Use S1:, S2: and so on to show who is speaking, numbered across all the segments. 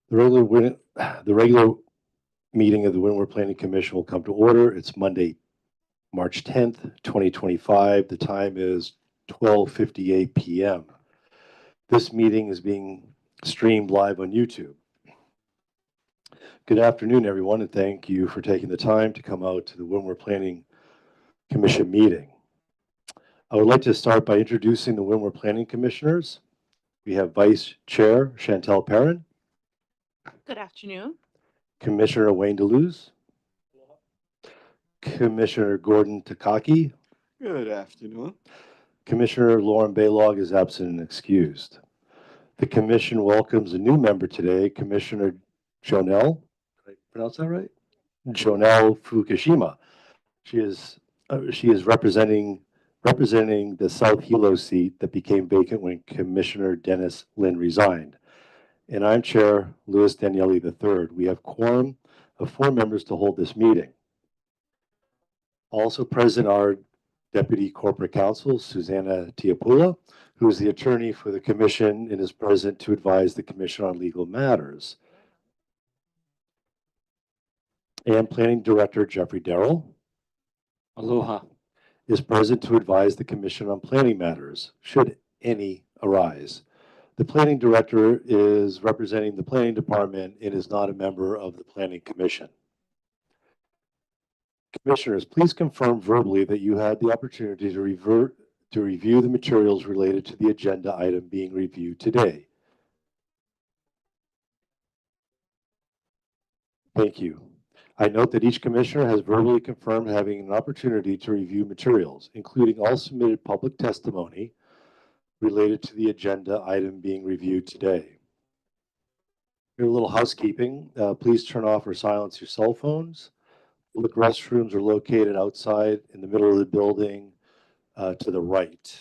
S1: The regular meeting of the Windward Planning Commission will come to order. It's Monday, March 10th, 2025. The time is 12:58 p.m. This meeting is being streamed live on YouTube. Good afternoon, everyone, and thank you for taking the time to come out to the Windward Planning Commission meeting. I would like to start by introducing the Windward Planning Commissioners. We have Vice Chair Chantel Perrin.
S2: Good afternoon.
S1: Commissioner Wayne Deleuze. Commissioner Gordon Takaki.
S3: Good afternoon.
S1: Commissioner Lauren Baylog is absent and excused. The commission welcomes a new member today, Commissioner Jonelle. Did I pronounce that right? Jonelle Fukushima. She is representing the South Hilo seat that became vacant when Commissioner Dennis Lynn resigned. And I'm Chair Louis Daniele III. We have quorum of 4 members to hold this meeting. Also present are Deputy Corporate Counsel Susanna Tiapula, who is the attorney for the commission and is present to advise the commission on legal matters. And Planning Director Jeffrey Darrell.
S3: Aloha.
S1: Is present to advise the commission on planning matters, should any arise. The planning director is representing the planning department and is not a member of the planning commission. Commissioners, please confirm verbally that you had the opportunity to review the materials related to the agenda item being reviewed today. Thank you. I note that each commissioner has verbally confirmed having an opportunity to review materials, including all submitted public testimony related to the agenda item being reviewed today. Here's a little housekeeping. Please turn off or silence your cell phones. Public restrooms are located outside in the middle of the building to the right.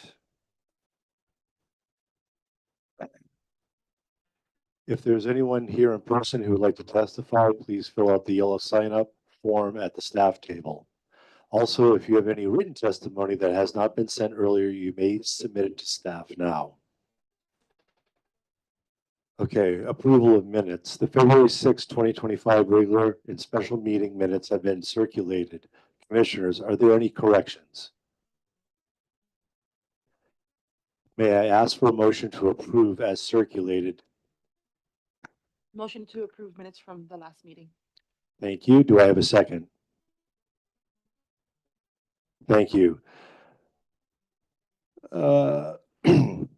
S1: If there's anyone here in person who would like to testify, please fill out the yellow sign-up form at the staff table. Also, if you have any written testimony that has not been sent earlier, you may submit it to staff now. Okay, approval of minutes. The February 6, 2025 regular and special meeting minutes have been circulated. Commissioners, are there any corrections? May I ask for a motion to approve as circulated?
S2: Motion to approve minutes from the last meeting.
S1: Thank you. Do I have a second? Thank you. The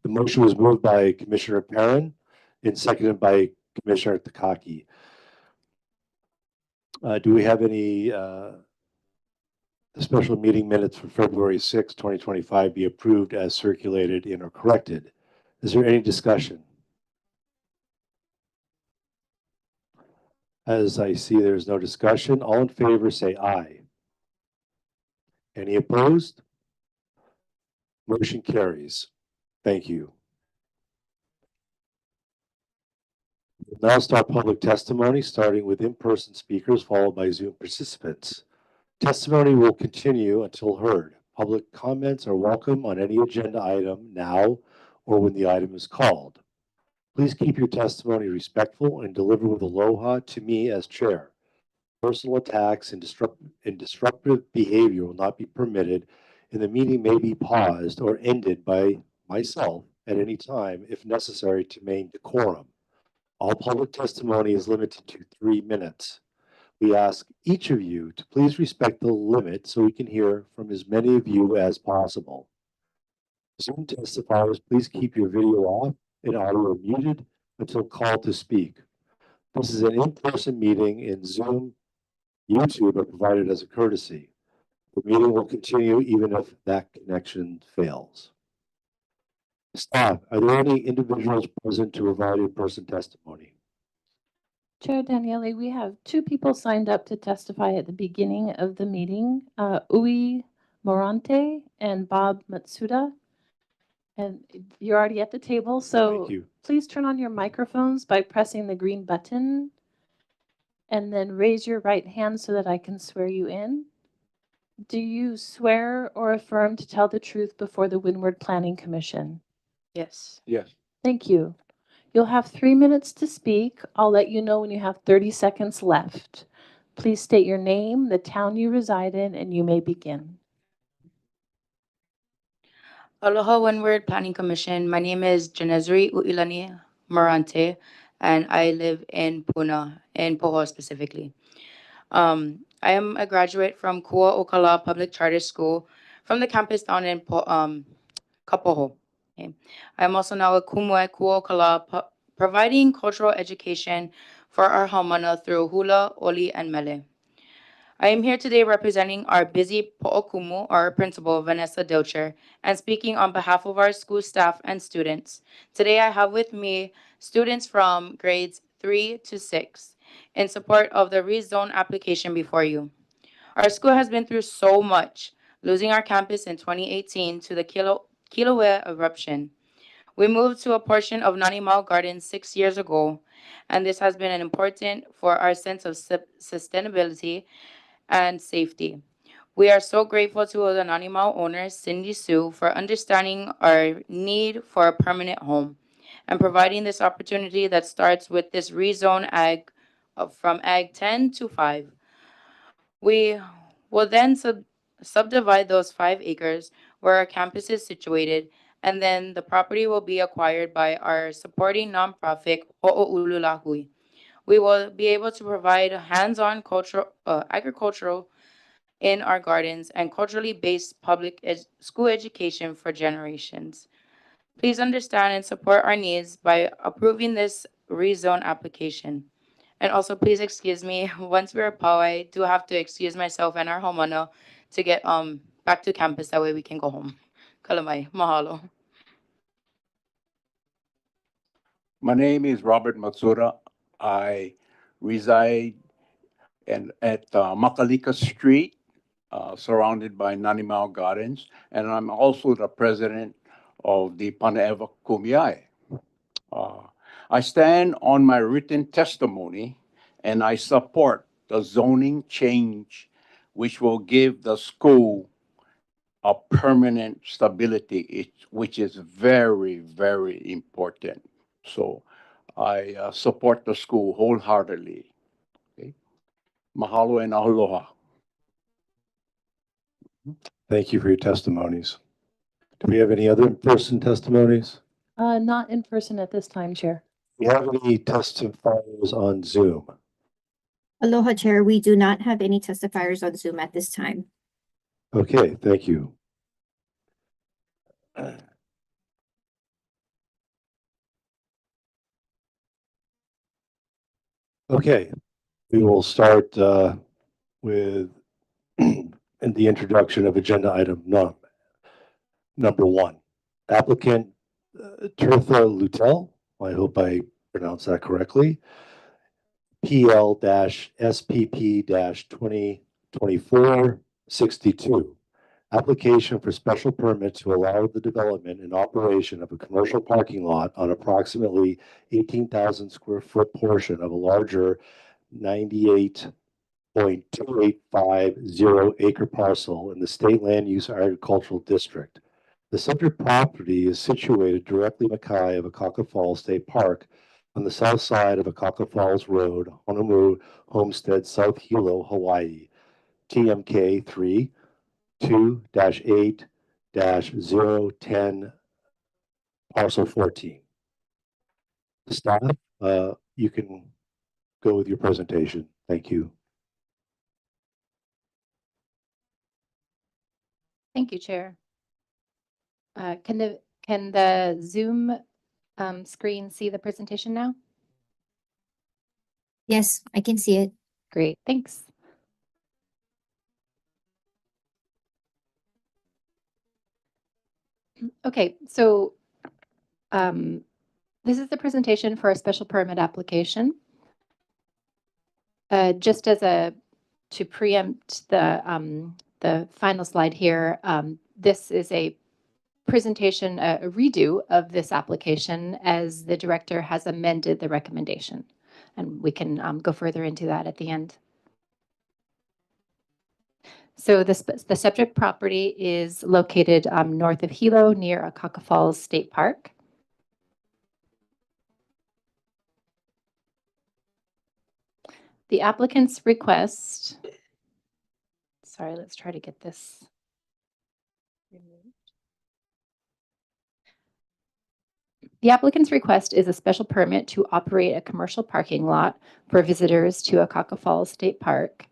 S1: motion was moved by Commissioner Perrin and seconded by Commissioner Takaki. Do we have any the special meeting minutes for February 6, 2025 be approved as circulated and or corrected? Is there any discussion? As I see there's no discussion, all in favor say aye. Any opposed? Motion carries. Thank you. We'll now start public testimony, starting with in-person speakers, followed by Zoom participants. Testimony will continue until heard. Public comments are welcome on any agenda item now or when the item is called. Please keep your testimony respectful and deliver with aloha to me as chair. Personal attacks and disruptive behavior will not be permitted, and the meeting may be paused or ended by myself at any time if necessary to maintain decorum. All public testimony is limited to 3 minutes. We ask each of you to please respect the limit so we can hear from as many of you as possible. Zoom testifiers, please keep your video off and audio muted until called to speak. This is an in-person meeting, and Zoom, YouTube are provided as a courtesy. The meeting will continue even if that connection fails. Staff, are there any individuals present to provide in-person testimony?
S4: Chair Daniele, we have 2 people signed up to testify at the beginning of the meeting, Ui Morante and Bob Matsuda. And you're already at the table, so please turn on your microphones by pressing the green button and then raise your right hand so that I can swear you in. Do you swear or affirm to tell the truth before the Windward Planning Commission?
S2: Yes.
S3: Yes.
S4: Thank you. You'll have 3 minutes to speak. I'll let you know when you have 30 seconds left. Please state your name, the town you reside in, and you may begin.
S5: Aloha Windward Planning Commission. My name is Janezri Uilani Morante, and I live in Puna, in Poho specifically. I am a graduate from Kua Okala Public Charter School from the campus down in Kapoho. Okay. I am also now a kumue Kua Okala, providing cultural education for our haumana through hula, oli, and mele. I am here today representing our busy Po'okumu, our principal, Vanessa Dilcher, and speaking on behalf of our school staff and students. Today I have with me students from grades 3 to 6 in support of the rezone application before you. Our school has been through so much, losing our campus in 2018 to the Kilauea eruption. We moved to a portion of Nanimau Gardens 6 years ago, and this has been important for our sense of sustainability and safety. We are so grateful to the Nanimau owner, Cindy Sue, for understanding our need for a permanent home and providing this opportunity that starts with this rezone ag from ag 10 to 5. We will then subdivide those 5 acres where our campus is situated, and then the property will be acquired by our supporting nonprofit, Ho'oululahui. We will be able to provide hands-on agricultural in our gardens and culturally based public school education for generations. Please understand and support our needs by approving this rezone application. And also, please excuse me, once we're Pau, I do have to excuse myself and our homeowner to get back to campus. That way we can go home. Kalamai, mahalo.
S6: My name is Robert Matsuda. I reside at Makalika Street, surrounded by Nanimau Gardens, and I'm also the president of the Panaeva Kumiai. I stand on my written testimony, and I support the zoning change, which will give the school a permanent stability, which is very, very important. So I support the school wholeheartedly. Okay. Mahalo and aloha.
S1: Thank you for your testimonies. Do we have any other in-person testimonies?
S4: Not in person at this time, Chair.
S1: Do we have any testifiers on Zoom?
S7: Aloha, Chair. We do not have any testifiers on Zoom at this time.
S1: Okay, thank you. Okay, we will start with the introduction of agenda item number 1. Applicant Tirtha Lutel, I hope I pronounced that correctly, PL-SPP-2024-62. Application for special permit to allow the development and operation of a commercial parking lot on approximately 18,000 square foot portion of a larger 98.2850 acre parcel in the State Land Use Agricultural District. The subject property is situated directly makai of Akaka Falls State Park on the south side of Akaka Falls Road, Honolulu Homestead, South Hilo, Hawaii, TMK 3 2-8-010 parcel 14. Staff, you can go with your presentation. Thank you.
S8: Thank you, Chair. Can the Zoom screen see the presentation now?
S7: Yes, I can see it.
S8: Great, thanks. Okay, so this is the presentation for a special permit application. Just to preempt the final slide here, this is a presentation, a redo of this application as the director has amended the recommendation. And we can go further into that at the end. So the subject property is located north of Hilo near Akaka Falls State Park. The applicant's request. Sorry, let's try to get this removed. The applicant's request is a special permit to operate a commercial parking lot for visitors to Akaka Falls State Park.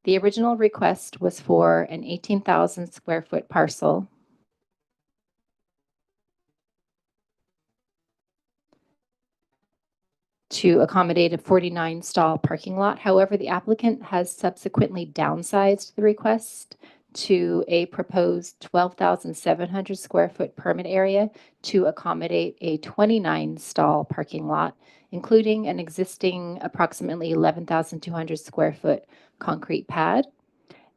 S8: The original request was for an 18,000 square foot parcel. To accommodate a 49 stall parking lot. However, the applicant has subsequently downsized the request to a proposed 12,700 square foot permit area to accommodate a 29 stall parking lot, including an existing approximately 11,200 square foot concrete pad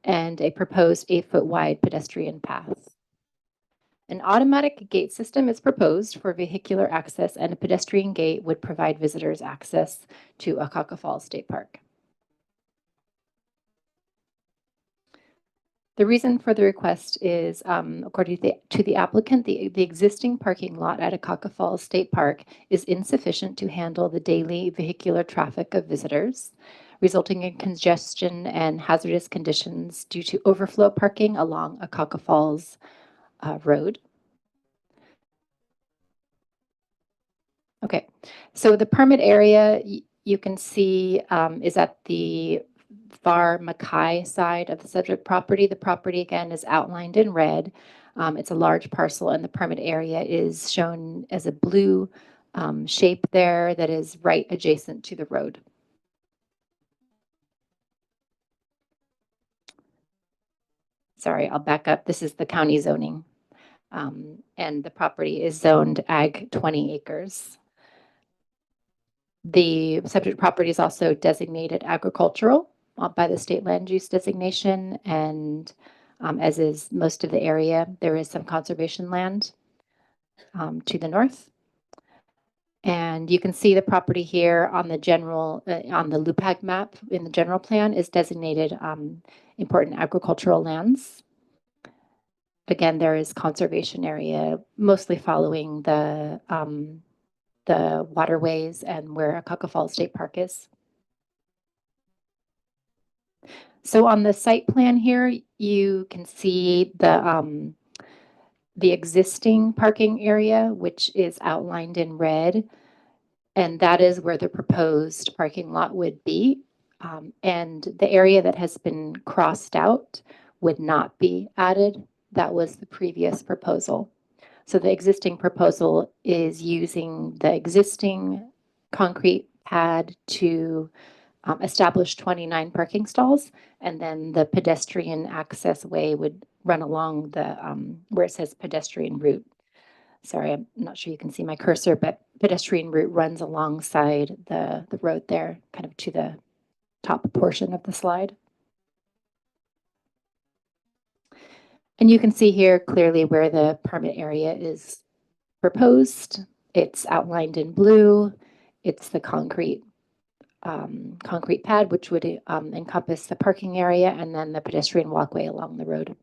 S8: and a proposed 8-foot wide pedestrian path. An automatic gate system is proposed for vehicular access, and a pedestrian gate would provide visitors access to Akaka Falls State Park. The reason for the request is, according to the applicant, the existing parking lot at Akaka Falls State Park is insufficient to handle the daily vehicular traffic of visitors, resulting in congestion and hazardous conditions due to overflow parking along Akaka Falls Road. Okay, so the permit area you can see is at the far Mackay side of the subject property. The property again is outlined in red. It's a large parcel, and the permit area is shown as a blue shape there that is right adjacent to the road. Sorry, I'll back up. This is the county zoning. And the property is zoned Ag 20 acres. The subject property is also designated agricultural by the state land use designation, and as is most of the area, there is some conservation land to the north. And you can see the property here on the general, on the LUPAG map in the general plan is designated important agricultural lands. Again, there is conservation area, mostly following the waterways and where Akaka Falls State Park is. So on the site plan here, you can see the existing parking area, which is outlined in red, and that is where the proposed parking lot would be. And the area that has been crossed out would not be added. That was the previous proposal. So the existing proposal is using the existing concrete pad to establish 29 parking stalls, and then the pedestrian access way would run along the where it says pedestrian route. Sorry, I'm not sure you can see my cursor, but pedestrian route runs alongside the road there, kind of to the top portion of the slide. And you can see here clearly where the permit area is proposed. It's outlined in blue. It's the concrete pad, which would encompass the parking area and then the pedestrian walkway along the road.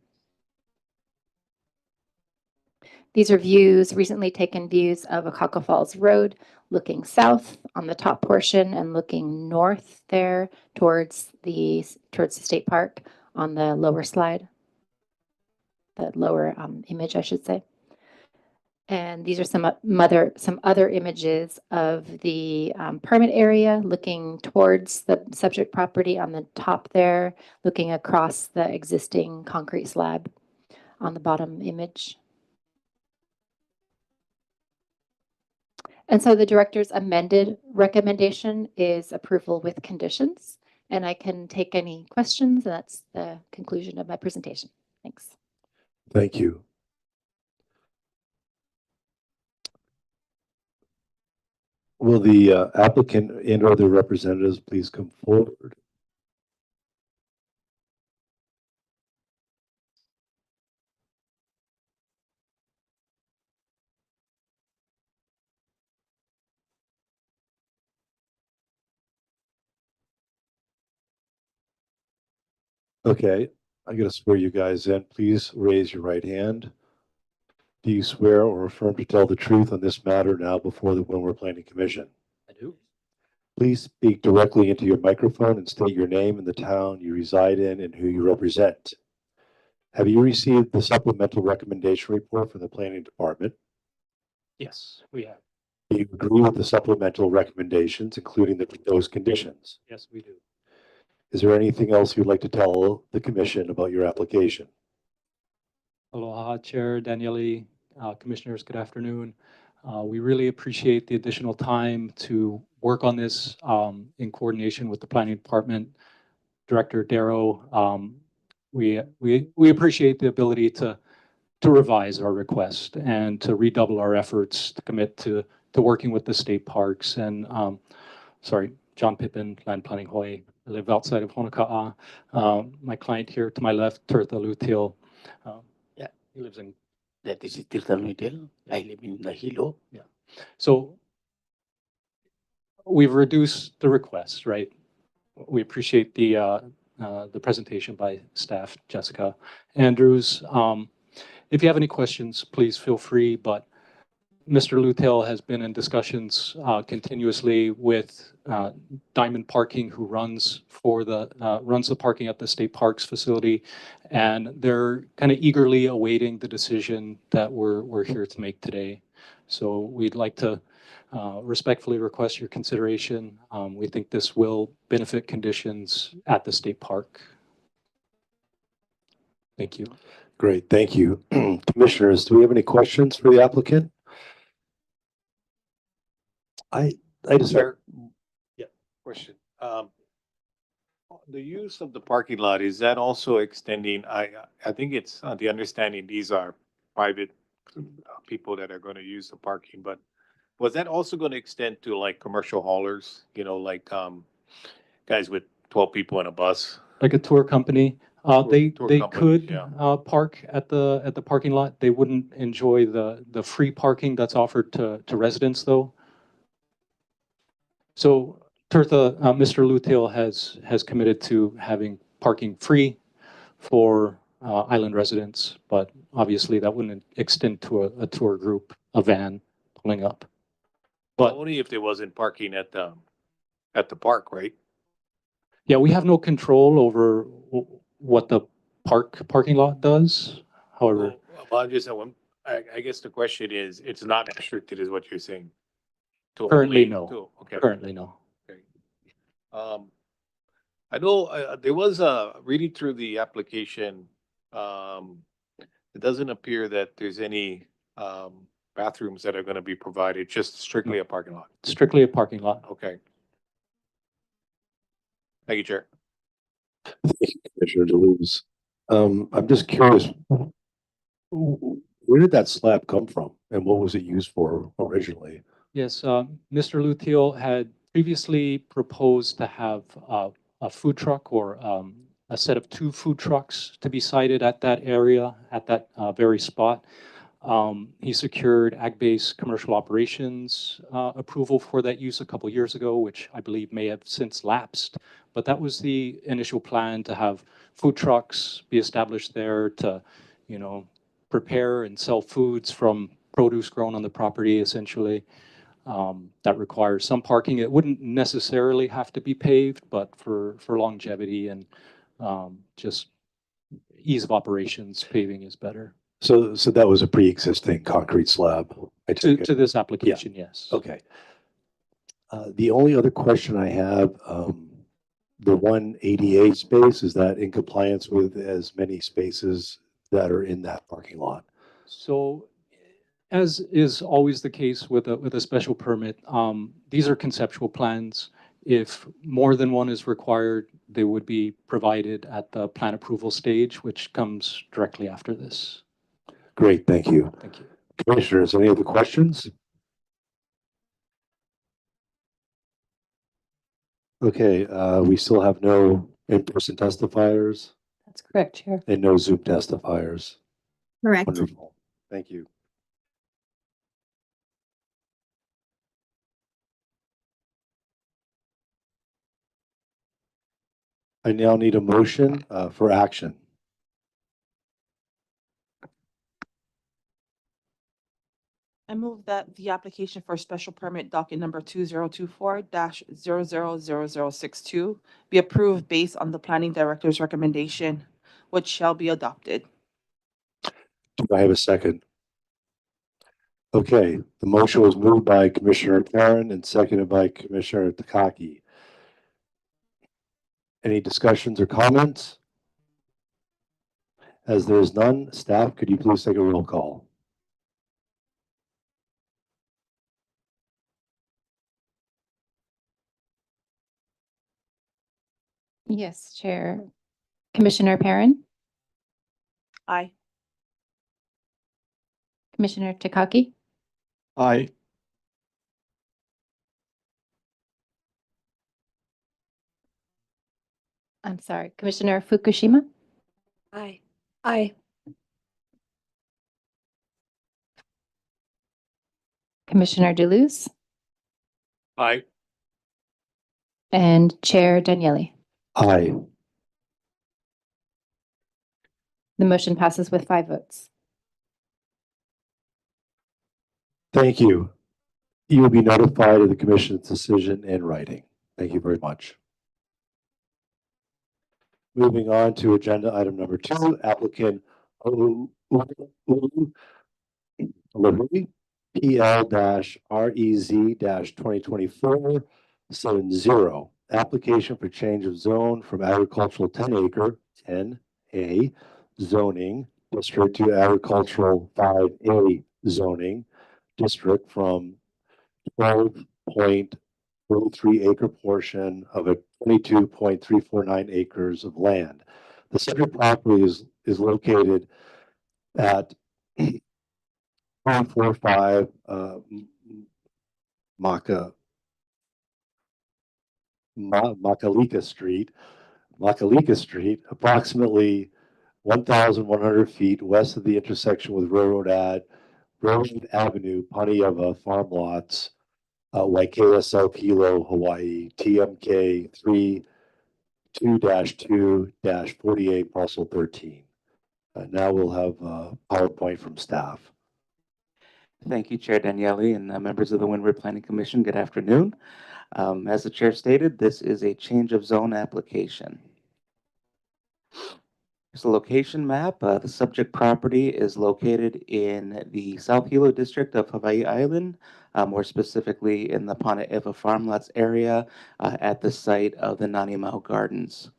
S8: These are recently taken views of Akaka Falls Road, looking south on the top portion and looking north there towards the state park on the lower slide, the lower image, I should say. And these are some other images of the permit area looking towards the subject property on the top there, looking across the existing concrete slab on the bottom image. And so the director's amended recommendation is approval with conditions, and I can take any questions. That's the conclusion of my presentation. Thanks.
S1: Thank you. Will the applicant and or their representatives please come forward? Okay, I'm going to swear you guys in. Please raise your right hand. Do you swear or affirm to tell the truth on this matter now before the Windward Planning Commission?
S3: I do.
S1: Please speak directly into your microphone and state your name and the town you reside in and who you represent. Have you received the supplemental recommendation report from the planning department?
S9: Yes, we have.
S1: Do you agree with the supplemental recommendations, including the proposed conditions?
S9: Yes, we do.
S1: Is there anything else you'd like to tell the commission about your application?
S9: Aloha, Chair Daniele, Commissioners, good afternoon. We really appreciate the additional time to work on this in coordination with the Planning Department, Director Darrow. We appreciate the ability to revise our request and to redouble our efforts to commit to working with the state parks and, John Pippin, Land Planning Hawaii. I live outside of Honoka'a. My client here to my left, Tirtha Lutil.
S6: Yeah.
S9: He lives in,
S6: That is Tirtha Luitel. I live in the Hilo.
S9: so we've reduced the request, right? We appreciate the presentation by staff, Jessica Andrews. If you have any questions, please feel free, but Mr. Lutel has been in discussions continuously with Diamond Parking, who runs the parking at the state parks facility, and they're kind of eagerly awaiting the decision that we're here to make today. So we'd like to respectfully request your consideration. We think this will benefit conditions at the state park. Thank you.
S1: Great, thank you. Commissioners, do we have any questions for the applicant? I just,
S10: Sir, question. The use of the parking lot, is that also extending? I think it's the understanding these are private people that are going to use the parking, but was that also going to extend to like commercial haulers, like guys with 12 people in a bus?
S9: Like a tour company, they
S10: companies,
S9: could
S10: yeah.
S9: park at the parking lot. They wouldn't enjoy the free parking that's offered to residents, though. So Tirtha, Mr. Lutil has committed to having parking free for island residents, but obviously that wouldn't extend to a tour group, a van pulling up. But
S10: Only if there wasn't parking at the park, right?
S9: yeah, we have no control over what the parking lot does. However,
S10: Well, I'm just, I guess the question is, it's not restricted, is what you're saying? To
S9: Currently,
S10: only-
S9: no.
S10: Okay.
S9: currently, no.
S10: I know there was reading through the application. It doesn't appear that there's any bathrooms that are going to be provided, just strictly a parking lot.
S9: Strictly a parking lot.
S10: Okay. Thank you, Chair.
S1: Commissioner DeLuz. I'm just curious, where did that slab come from and what was it used for originally?
S9: Yes, Mr. Lutil had previously proposed to have a food truck or a set of 2 food trucks to be sited at that area, at that very spot. He secured ag-based commercial operations approval for that use a couple years ago, which I believe may have since lapsed. But that was the initial plan, to have food trucks be established there to, prepare and sell foods from produce grown on the property, essentially. That requires some parking. It wouldn't necessarily have to be paved, but for longevity and just ease of operations, paving is better.
S1: So that was a pre-existing concrete slab. I take it.
S9: To this application, yes.
S1: Okay. The only other question I have, the one ADA space, is that in compliance with as many spaces that are in that parking lot?
S9: So, as is always the case with a special permit, these are conceptual plans. If more than one is required, they would be provided at the plan approval stage, which comes directly after this.
S1: Great, thank you.
S9: Thank you.
S1: Commissioners, any other questions? Okay, we still have no in-person testifiers
S4: That's correct, Chair.
S1: and no Zoom testifiers.
S7: Correct.
S1: Wonderful, thank you. I now need a motion for action.
S2: I move that the application for special permit docket number 2024-000062 be approved based on the planning director's recommendation, which shall be adopted.
S1: Do I have a second? Okay, the motion was moved by Commissioner Perrin and seconded by Commissioner Takaki. Any discussions or comments? As there is none, staff, could you please take a roll call?
S8: Yes, Chair. Commissioner Perrin,
S2: Aye.
S8: Commissioner Takaki,
S3: Aye.
S8: I'm sorry, Commissioner Fukushima,
S5: Aye. Aye.
S8: Commissioner Deleuze,
S10: Aye.
S8: and Chair Daniele.
S1: Aye.
S8: The motion passes with 5 votes.
S1: Thank you. You will be notified of the commission's decision in writing. Thank you very much. Moving on to agenda item number 2, applicant Lahui, PL-REZ-2024-70, application for change of zone from agricultural 10-acre, 10A zoning district to agricultural 5A zoning district from 12.43 acre portion of a 22.349 acres of land. The subject property is located at 145 Makalika Street, approximately 1,100 feet west of the intersection with Railroad Avenue, Paniava Farm Lots, Waikea, South Hilo, Hawaii, TMK 32-2-48, parcel 13. Now we'll have PowerPoint from staff.
S11: Thank you, Chair Daniele and members of the Windward Planning Commission. Good afternoon. As the chair stated, this is a change of zone application. Here's a location map. The subject property is located in the South Hilo district of Hawaii Island, more specifically in the Panaeva Farmlots area at the site of the Nanimau Gardens.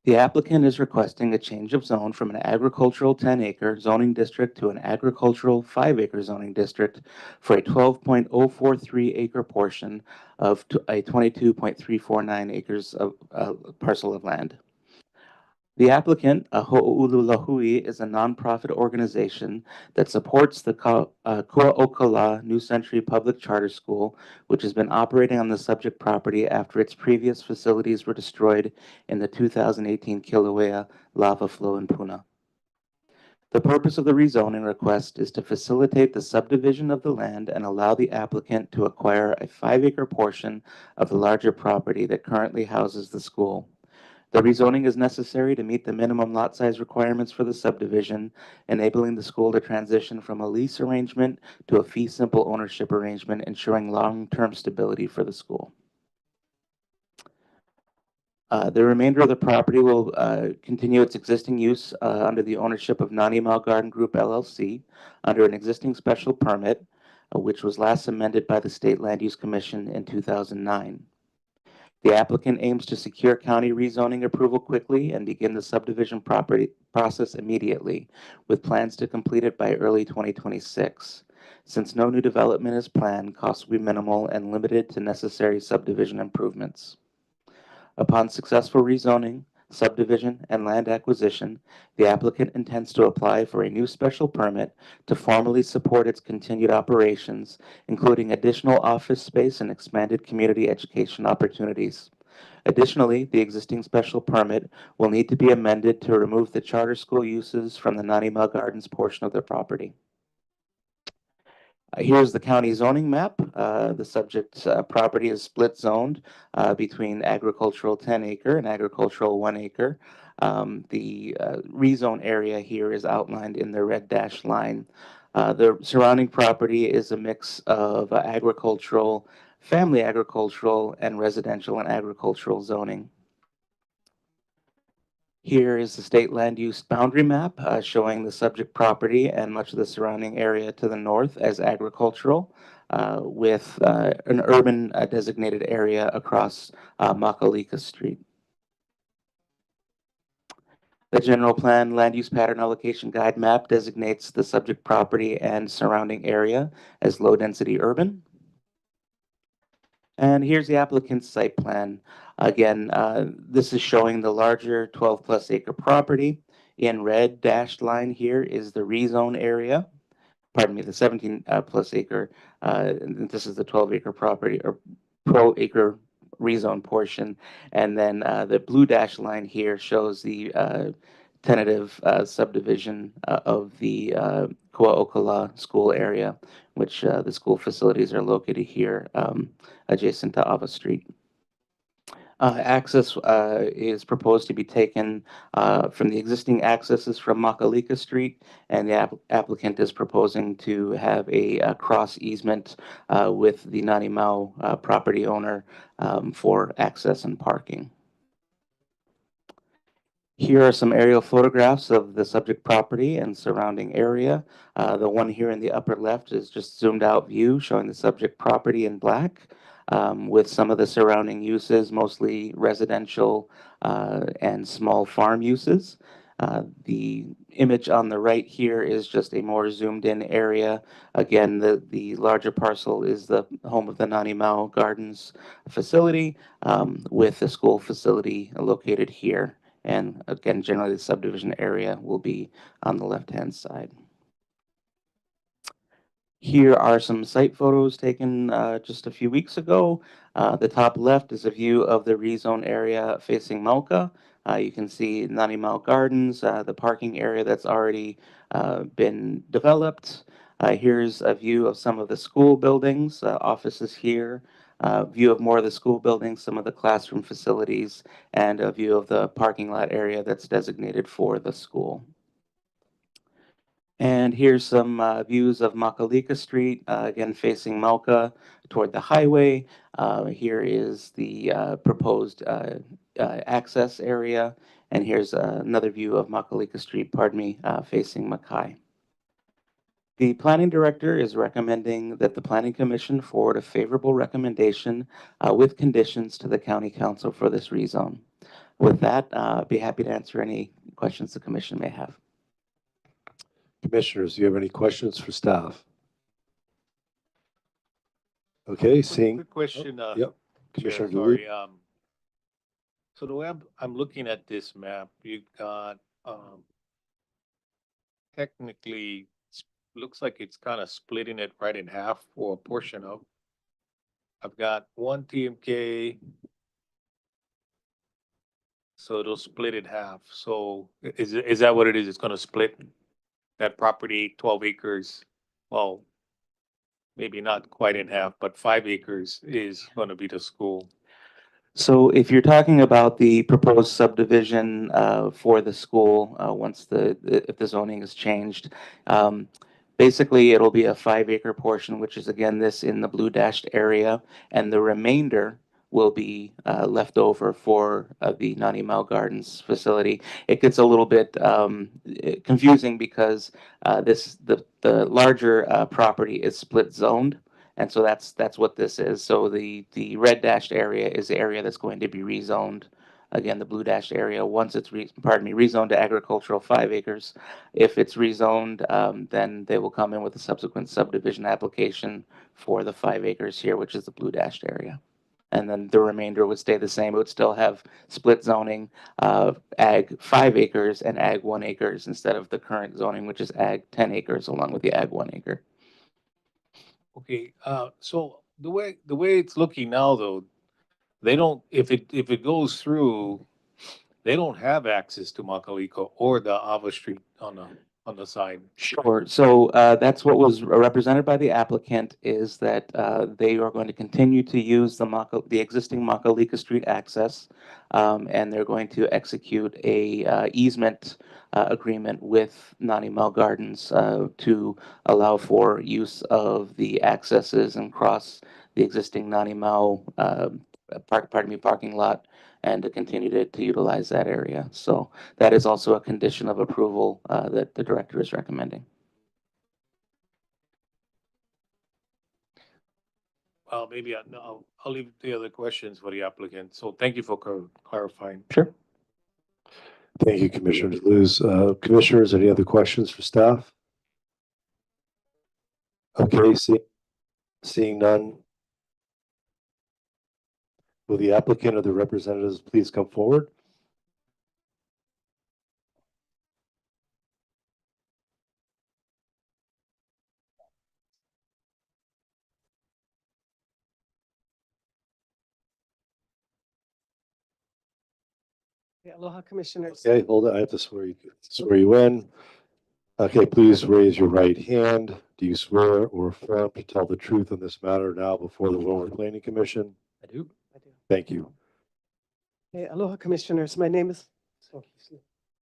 S11: The applicant is requesting a change of zone from an agricultural 10-acre zoning district to an agricultural 5-acre zoning district for a 12.043 acre portion of a 22.349 acres of parcel of land. The applicant, Ho'olulahui, is a nonprofit organization that supports the Kua'okala New Century Public Charter School, which has been operating on the subject property after its previous facilities were destroyed in the 2018 Kilauea lava flow in Puna. The purpose of the rezoning request is to facilitate the subdivision of the land and allow the applicant to acquire a 5-acre portion of the larger property that currently houses the school. The rezoning is necessary to meet the minimum lot size requirements for the subdivision, enabling the school to transition from a lease arrangement to a fee simple ownership arrangement, ensuring long-term stability for the school. The remainder of the property will continue its existing use under the ownership of Nanimau Garden Group LLC under an existing special permit, which was last amended by the State Land Use Commission in 2009. The applicant aims to secure county rezoning approval quickly and begin the subdivision property process immediately, with plans to complete it by early 2026. Since no new development is planned, costs will be minimal and limited to necessary subdivision improvements. Upon successful rezoning, subdivision, and land acquisition, the applicant intends to apply for a new special permit to formally support its continued operations, including additional office space and expanded community education opportunities. Additionally, the existing special permit will need to be amended to remove the charter school uses from the Nanimau Gardens portion of the property. Here's the county zoning map. The subject property is split zoned between agricultural 10-acre and agricultural 1-acre. The rezone area here is outlined in the red dashed line. The surrounding property is a mix of agricultural, family agricultural, and residential and agricultural zoning. Here is the state land use boundary map showing the subject property and much of the surrounding area to the north as agricultural, with an urban designated area across Makalika Street. The general plan land use pattern allocation guide map designates the subject property and surrounding area as low density urban. And here's the applicant's site plan. Again, this is showing the larger 12+ acre property. In red dashed line here is the rezone area. Pardon me, the 17+ acre. This is the 12-acre property or 12-acre rezone portion. And then the blue dashed line here shows the tentative subdivision of the Kua'okala school area, which the school facilities are located here adjacent to Ava Street. Access is proposed to be taken from the existing accesses from Makalika Street, and the applicant is proposing to have a cross easement with the Nanimau property owner for access and parking. Here are some aerial photographs of the subject property and surrounding area. The one here in the upper left is just zoomed out view showing the subject property in black with some of the surrounding uses, mostly residential and small farm uses. The image on the right here is just a more zoomed in area. Again, the larger parcel is the home of the Nanimau Gardens facility with the school facility located here. And again, generally the subdivision area will be on the left-hand side. Here are some site photos taken just a few weeks ago. The top left is a view of the rezone area facing Mauka. You can see Nanimau Gardens, the parking area that's already been developed. Here's a view of some of the school buildings, offices here. View of more of the school buildings, some of the classroom facilities, and a view of the parking lot area that's designated for the school. And here's some views of Makalika Street, again facing Mauka toward the highway. Here is the proposed access area. And here's another view of Makalika Street, pardon me, facing Makai. The planning director is recommending that the planning commission forward a favorable recommendation with conditions to the county council for this rezone. With that, I'd be happy to answer any questions the commission may have.
S1: Commissioners, do you have any questions for staff? Okay, seeing.
S10: Quick question.
S1: Yep.
S10: Chair,
S1: Commissioner
S10: sorry.
S1: Duluth.
S10: So the way I'm looking at this map, you got technically looks like it's kind of splitting it right in half or a portion of. I've got one TMK. So it'll split it half. So is that what it is? It's gonna split that property, 12 acres. Well, maybe not quite in half, but 5 acres is gonna be the school.
S11: So if you're talking about the proposed subdivision for the school, once if the zoning is changed, basically it'll be a 5-acre portion, which is again this in the blue dashed area, and the remainder will be left over for the Nanimau Gardens facility. It gets a little bit confusing because the larger property is split zoned. And so that's what this is. So the red dashed area is the area that's going to be rezoned. Again, the blue dashed area, once it's rezoned to agricultural 5 acres. If it's rezoned, then they will come in with a subsequent subdivision application for the 5 acres here, which is the blue dashed area. And then the remainder would stay the same. It would still have split zoning, ag 5 acres and ag 1 acres instead of the current zoning, which is ag 10 acres along with the ag 1 acre.
S10: Okay, so the way it's looking now though, they don't, if it goes through, they don't have access to Makalika or the Ava Street on on the sign?
S11: Sure. So that's what was represented by the applicant is that they are going to continue to use the existing Makalika Street access, and they're going to execute a easement agreement with Nani Mel Gardens to allow for use of the accesses and cross the existing Nani Mel parking lot, and to continue to utilize that area. So that is also a condition of approval that the director is recommending.
S10: Maybe I'll leave the other questions for the applicant. So thank you for clarifying.
S11: Sure.
S1: Thank you, Commissioner Deleuze. Commissioners, any other questions for staff? Okay, seeing none. Will the applicant or the representatives please come forward?
S12: Aloha, Commissioners.
S1: Okay, hold it. I have to swear you in. Okay, please raise your right hand. Do you swear or affirm to tell the truth on this matter now before the Windward Planning Commission?
S9: I do.
S1: Thank you.
S12: Hey, aloha, Commissioners. My name is.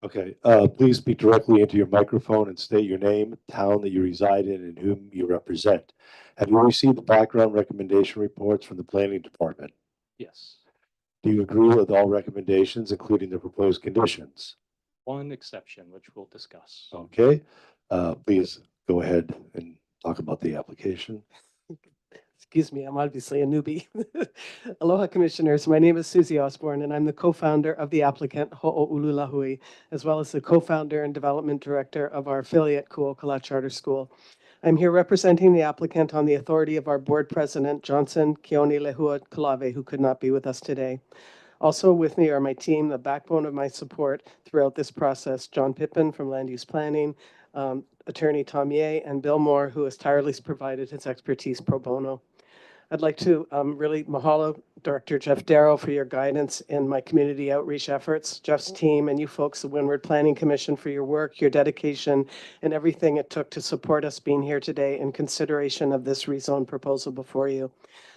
S1: Okay, please speak directly into your microphone and state your name, town that you reside in, and whom you represent. Have you received the background recommendation reports from the Planning Department?
S9: Yes.
S1: Do you agree with all recommendations, including the proposed conditions?
S9: One exception, which we'll discuss.
S1: Okay, please go ahead and talk about the application.
S12: Excuse me, I'm obviously a newbie. Aloha, Commissioners. My name is Susie Osborne, and I'm the co-founder of the applicant Ho'oululahui, as well as the co-founder and development director of our affiliate Kuokala Charter School. I'm here representing the applicant on the authority of our board president, Johnson Keone Lehua Kalave, who could not be with us today. Also with me are my team, the backbone of my support throughout this process, John Pippin from Land Use Planning, Attorney Tom Ye, and Bill Moore, who has tirelessly provided his expertise pro bono. I'd like to really mahalo Director Jeff Darrow for your guidance in my community outreach efforts, Jeff's team, and you folks, the Windward Planning Commission, for your work, your dedication, and everything it took to support us being here today in consideration of this rezone proposal before you.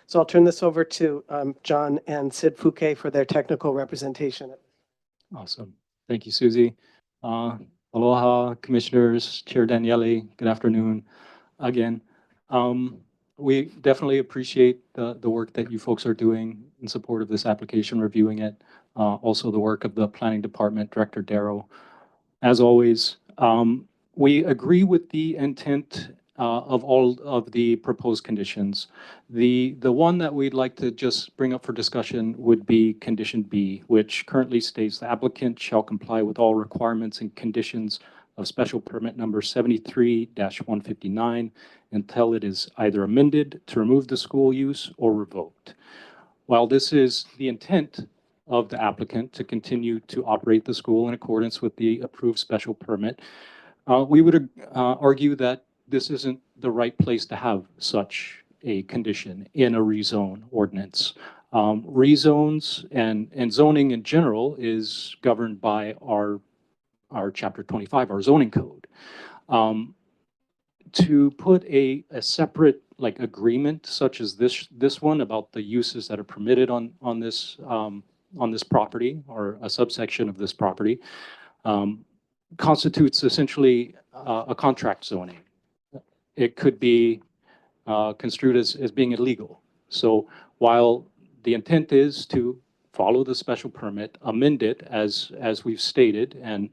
S12: So I'll turn this over to John and Sid Fouquet for their technical representation.
S9: Awesome. Thank you, Susie. Aloha, Commissioners, Chair Daniele. Good afternoon again. We definitely appreciate the work that you folks are doing in support of this application, reviewing it. Also the work of the Planning Department, Director Darrow. As always, we agree with the intent of all of the proposed conditions. The one that we'd like to just bring up for discussion would be condition B, which currently states the applicant shall comply with all requirements and conditions of special permit number 73-159 until it is either amended to remove the school use or revoked. While this is the intent of the applicant to continue to operate the school in accordance with the approved special permit, we would argue that this isn't the right place to have such a condition in a rezone ordinance. Rezones and zoning in general is governed by our Chapter 25, our zoning code. To put a separate agreement such as this one about the uses that are permitted on this property, or a subsection of this property, constitutes essentially a contract zoning. It could be construed as being illegal. So while the intent is to follow the special permit, amend it as we've stated, and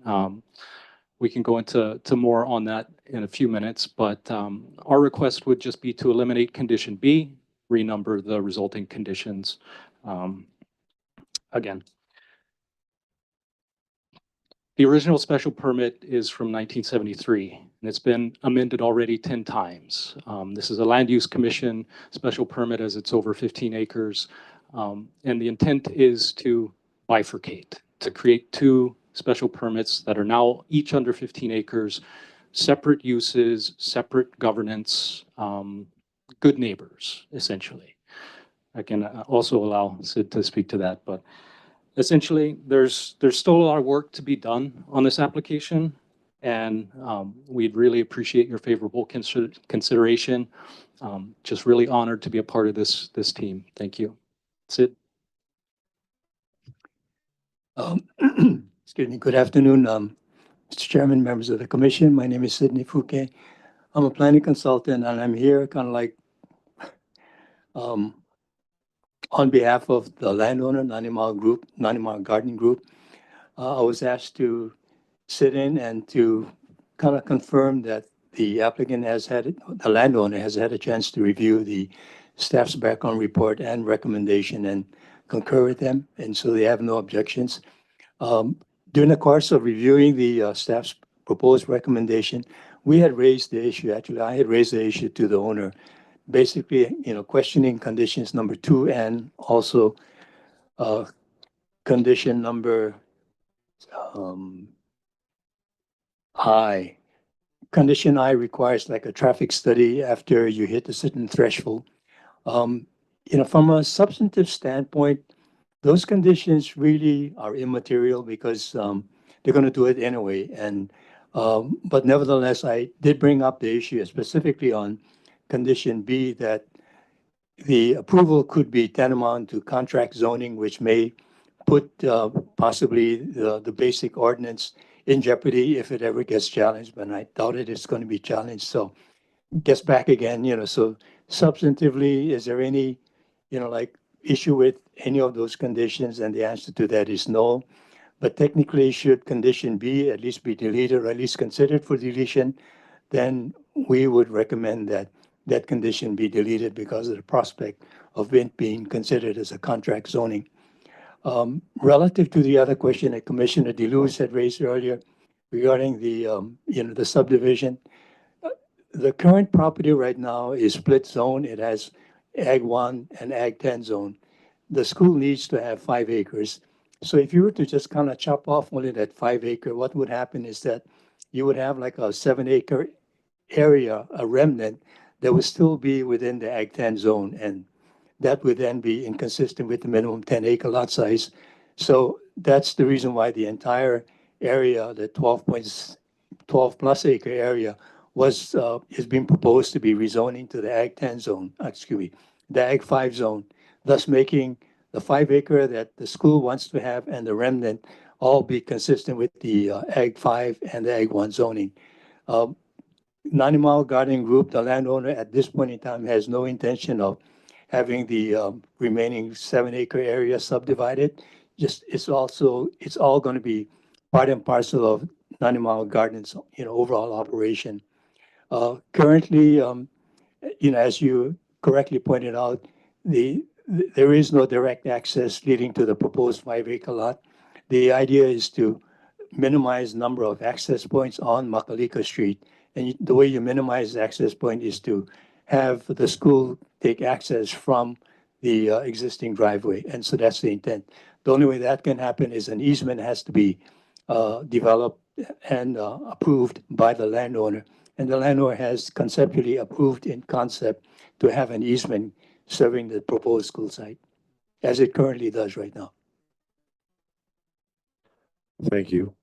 S9: we can go into more on that in a few minutes, but our request would just be to eliminate condition B, renumber the resulting conditions again. The original special permit is from 1973, and it's been amended already 10 times. This is a land use commission special permit as it's over 15 acres. And the intent is to bifurcate, to create two special permits that are now each under 15 acres, separate uses, separate governance, good neighbors, essentially. I can also allow Sid to speak to that, but essentially there's still a lot of work to be done on this application. and we'd really appreciate your favorable consideration. Just really honored to be a part of this team. Thank you. Sid?
S13: Excuse me. Good afternoon, Mr. Chairman, members of the commission. My name is Sidney Fouquet. I'm a planning consultant, and I'm here kind of like on behalf of the landowner, Nanimal Gardening Group. I was asked to sit in and to kind of confirm that the applicant the landowner has had a chance to review the staff's background report and recommendation and concur with them, and so they have no objections. During the course of reviewing the staff's proposed recommendation, we had raised the issue, actually, I had raised the issue to the owner, basically, questioning conditions number 2 and also condition number I. Condition I requires like a traffic study after you hit a certain threshold. From a substantive standpoint, those conditions really are immaterial because they're going to do it anyway. But nevertheless, I did bring up the issue specifically on condition B that the approval could be tantamount to contract zoning, which may put possibly the basic ordinance in jeopardy if it ever gets challenged, but I doubt it's going to be challenged. So gets back again, so substantively, is there any, issue with any of those conditions? And the answer to that is no. But technically, should condition B at least be deleted or at least considered for deletion, then we would recommend that that condition be deleted because of the prospect of it being considered as a contract zoning. Relative to the other question that Commissioner DeLuz had raised earlier regarding the subdivision, the current property right now is split zone. It has Ag 1 and Ag 10 zone. The school needs to have 5 acres. So if you were to just kind of chop off only that 5 acre, what would happen is that you would have like a 7 acre area, a remnant that would still be within the Ag 10 zone. And that would then be inconsistent with the minimum 10 acre lot size. So that's the reason why the entire area, the 12 plus acre area is being proposed to be rezoning to the Ag 10 zone, the Ag 5 zone, thus making the 5 acre that the school wants to have and the remnant all be consistent with the Ag 5 and the Ag 1 zoning. Nanimal Gardening Group, the landowner at this point in time, has no intention of having the remaining 7 acre area subdivided. It's all going to be part and parcel of Nanimal Gardens, overall operation. Currently, as you correctly pointed out, there is no direct access leading to the proposed 5 acre lot. The idea is to minimize number of access points on Makalika Street. And the way you minimize the access point is to have the school take access from the existing driveway. And so that's the intent. The only way that can happen is an easement has to be developed and approved by the landowner. And the landowner has conceptually approved in concept to have an easement serving the proposed school site, as it currently does right now.
S1: Thank you.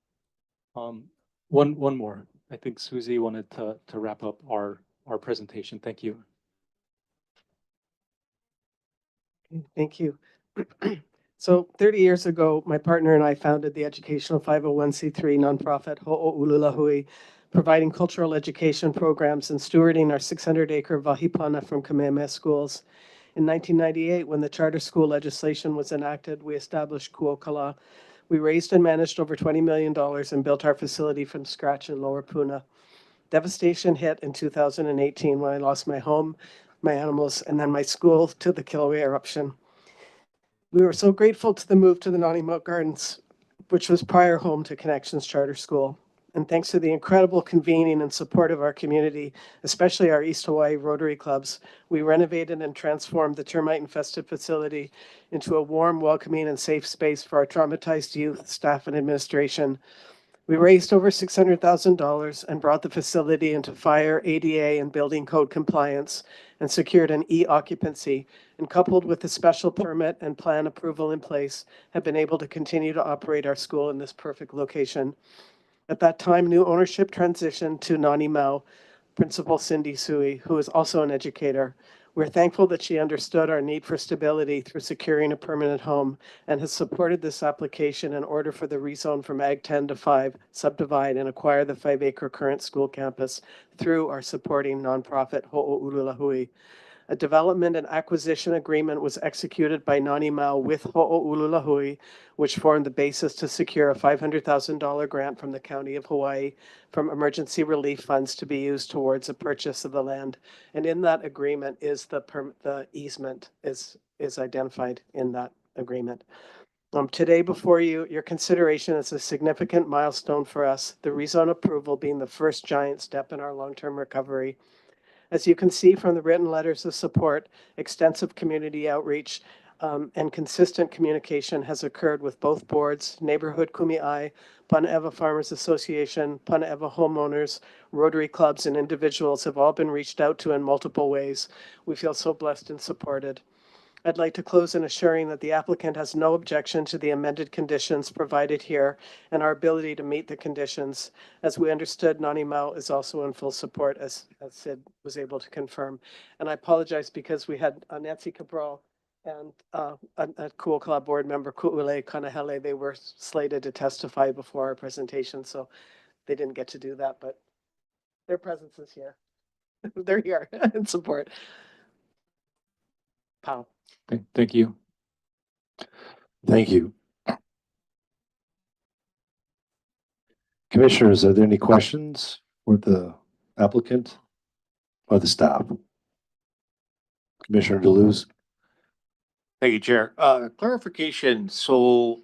S9: One more. I think Susie wanted to wrap up our presentation. Thank you.
S12: Thank you. So 30 years ago, my partner and I founded the educational 501c3 nonprofit Ho'oululahui, providing cultural education programs and stewarding our 600-acre Vahipana from Kamehameha schools. In 1998, when the charter school legislation was enacted, we established Kuokala. We raised and managed over $20 million and built our facility from scratch in Lower Puna. Devastation hit in 2018 when I lost my home, my animals, and then my school to the Kilauea eruption. We were so grateful to the move to the Nanimal Gardens, which was prior home to Connections Charter School. And thanks to the incredible convening and support of our community, especially our East Hawaii Rotary Clubs, we renovated and transformed the termite-infested facility into a warm, welcoming, and safe space for our traumatized youth, staff, and administration. We raised over $600,000 and brought the facility into fire, ADA, and building code compliance and secured an e-occupancy, and coupled with the special permit and plan approval in place, have been able to continue to operate our school in this perfect location. At that time, new ownership transitioned to Nani Mao, Principal Cindy Sui, who is also an educator. We're thankful that she understood our need for stability through securing a permanent home and has supported this application in order for the rezone from Ag 10 to 5, subdivide and acquire the 5-acre current school campus through our supporting nonprofit Ho'oululahui. A development and acquisition agreement was executed by Nani Mao with Ho'oululahui, which formed the basis to secure a $500,000 grant from the County of Hawaii from emergency relief funds to be used towards the purchase of the land. And in that agreement is the easement is identified in that agreement. Today before you, your consideration is a significant milestone for us, the rezone approval being the first giant step in our long-term recovery. As you can see from the written letters of support, extensive community outreach and consistent communication has occurred with both boards, Neighborhood Kumi'ai, Puna'ewa Farmers Association, Puna'ewa homeowners, Rotary clubs, and individuals have all been reached out to in multiple ways. We feel so blessed and supported. I'd like to close in assuring that the applicant has no objection to the amended conditions provided here and our ability to meet the conditions. As we understood, Nani Mao is also in full support, as Sid was able to confirm. And I apologize because we had Nancy Cabral and a Cool Club board member, Ku'ule Kanahele. They were slated to testify before our presentation, so they didn't get to do that, but their presence is here. They're here in support. Pow.
S9: Thank you.
S1: Thank you. Commissioners, are there any questions for the applicant or the staff? Commissioner Deleuze.
S10: Thank you, Chair. Clarification. So,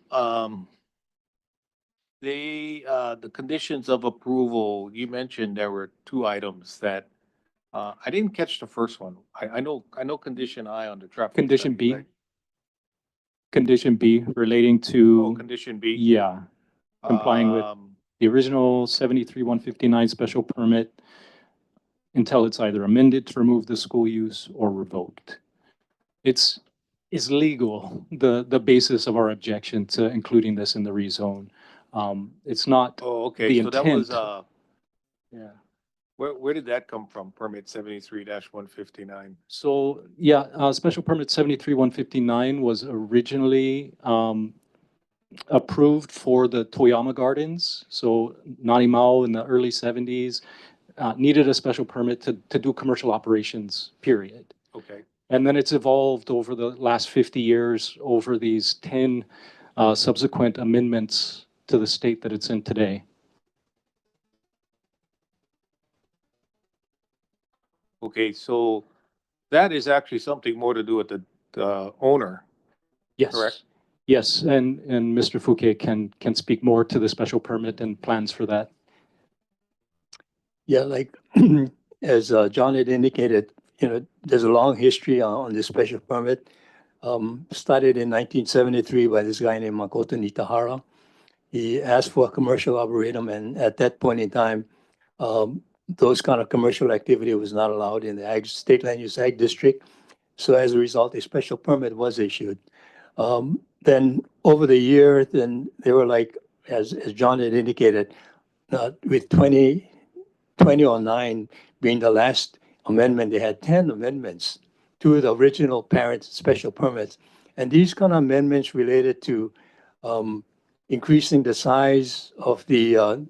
S10: the conditions of approval, you mentioned there were two items that, I didn't catch the first one. I know condition I on the traffic.
S9: Condition
S10: study,
S9: B.
S10: right?
S9: Condition B relating to.
S10: Oh, condition B.
S9: Yeah, complying with the original 73-159 special permit until it's either amended to remove the school use or revoked. It's legal, the basis of our objection to including this in the rezone. It's not
S10: Oh, okay.
S9: the
S10: So that was,
S9: intent. Yeah.
S10: where did that come from? Permit 73-159.
S9: So, yeah, special permit 73-159 was originally approved for the Toyama Gardens. So Nani Mao in the early 70s needed a special permit to do commercial operations, period.
S10: Okay.
S9: And then it's evolved over the last 50 years over these 10 subsequent amendments to the state that it's in today.
S10: Okay, so that is actually something more to do with the owner.
S9: Yes.
S10: Correct.
S9: Yes, and Mr. Fouquet can speak more to the special permit and plans for that.
S13: Yeah, like as John had indicated, there's a long history on this special permit. Started in 1973 by this guy named Makoto Nitahara. He asked for a commercial arboretum, and at that point in time, those kind of commercial activity was not allowed in the state land use ag district. So as a result, a special permit was issued. Then over the years, then they were like, as John had indicated, with 2009 being the last amendment, they had 10 amendments to the original parent special permits. And these kind of amendments related to increasing the size of the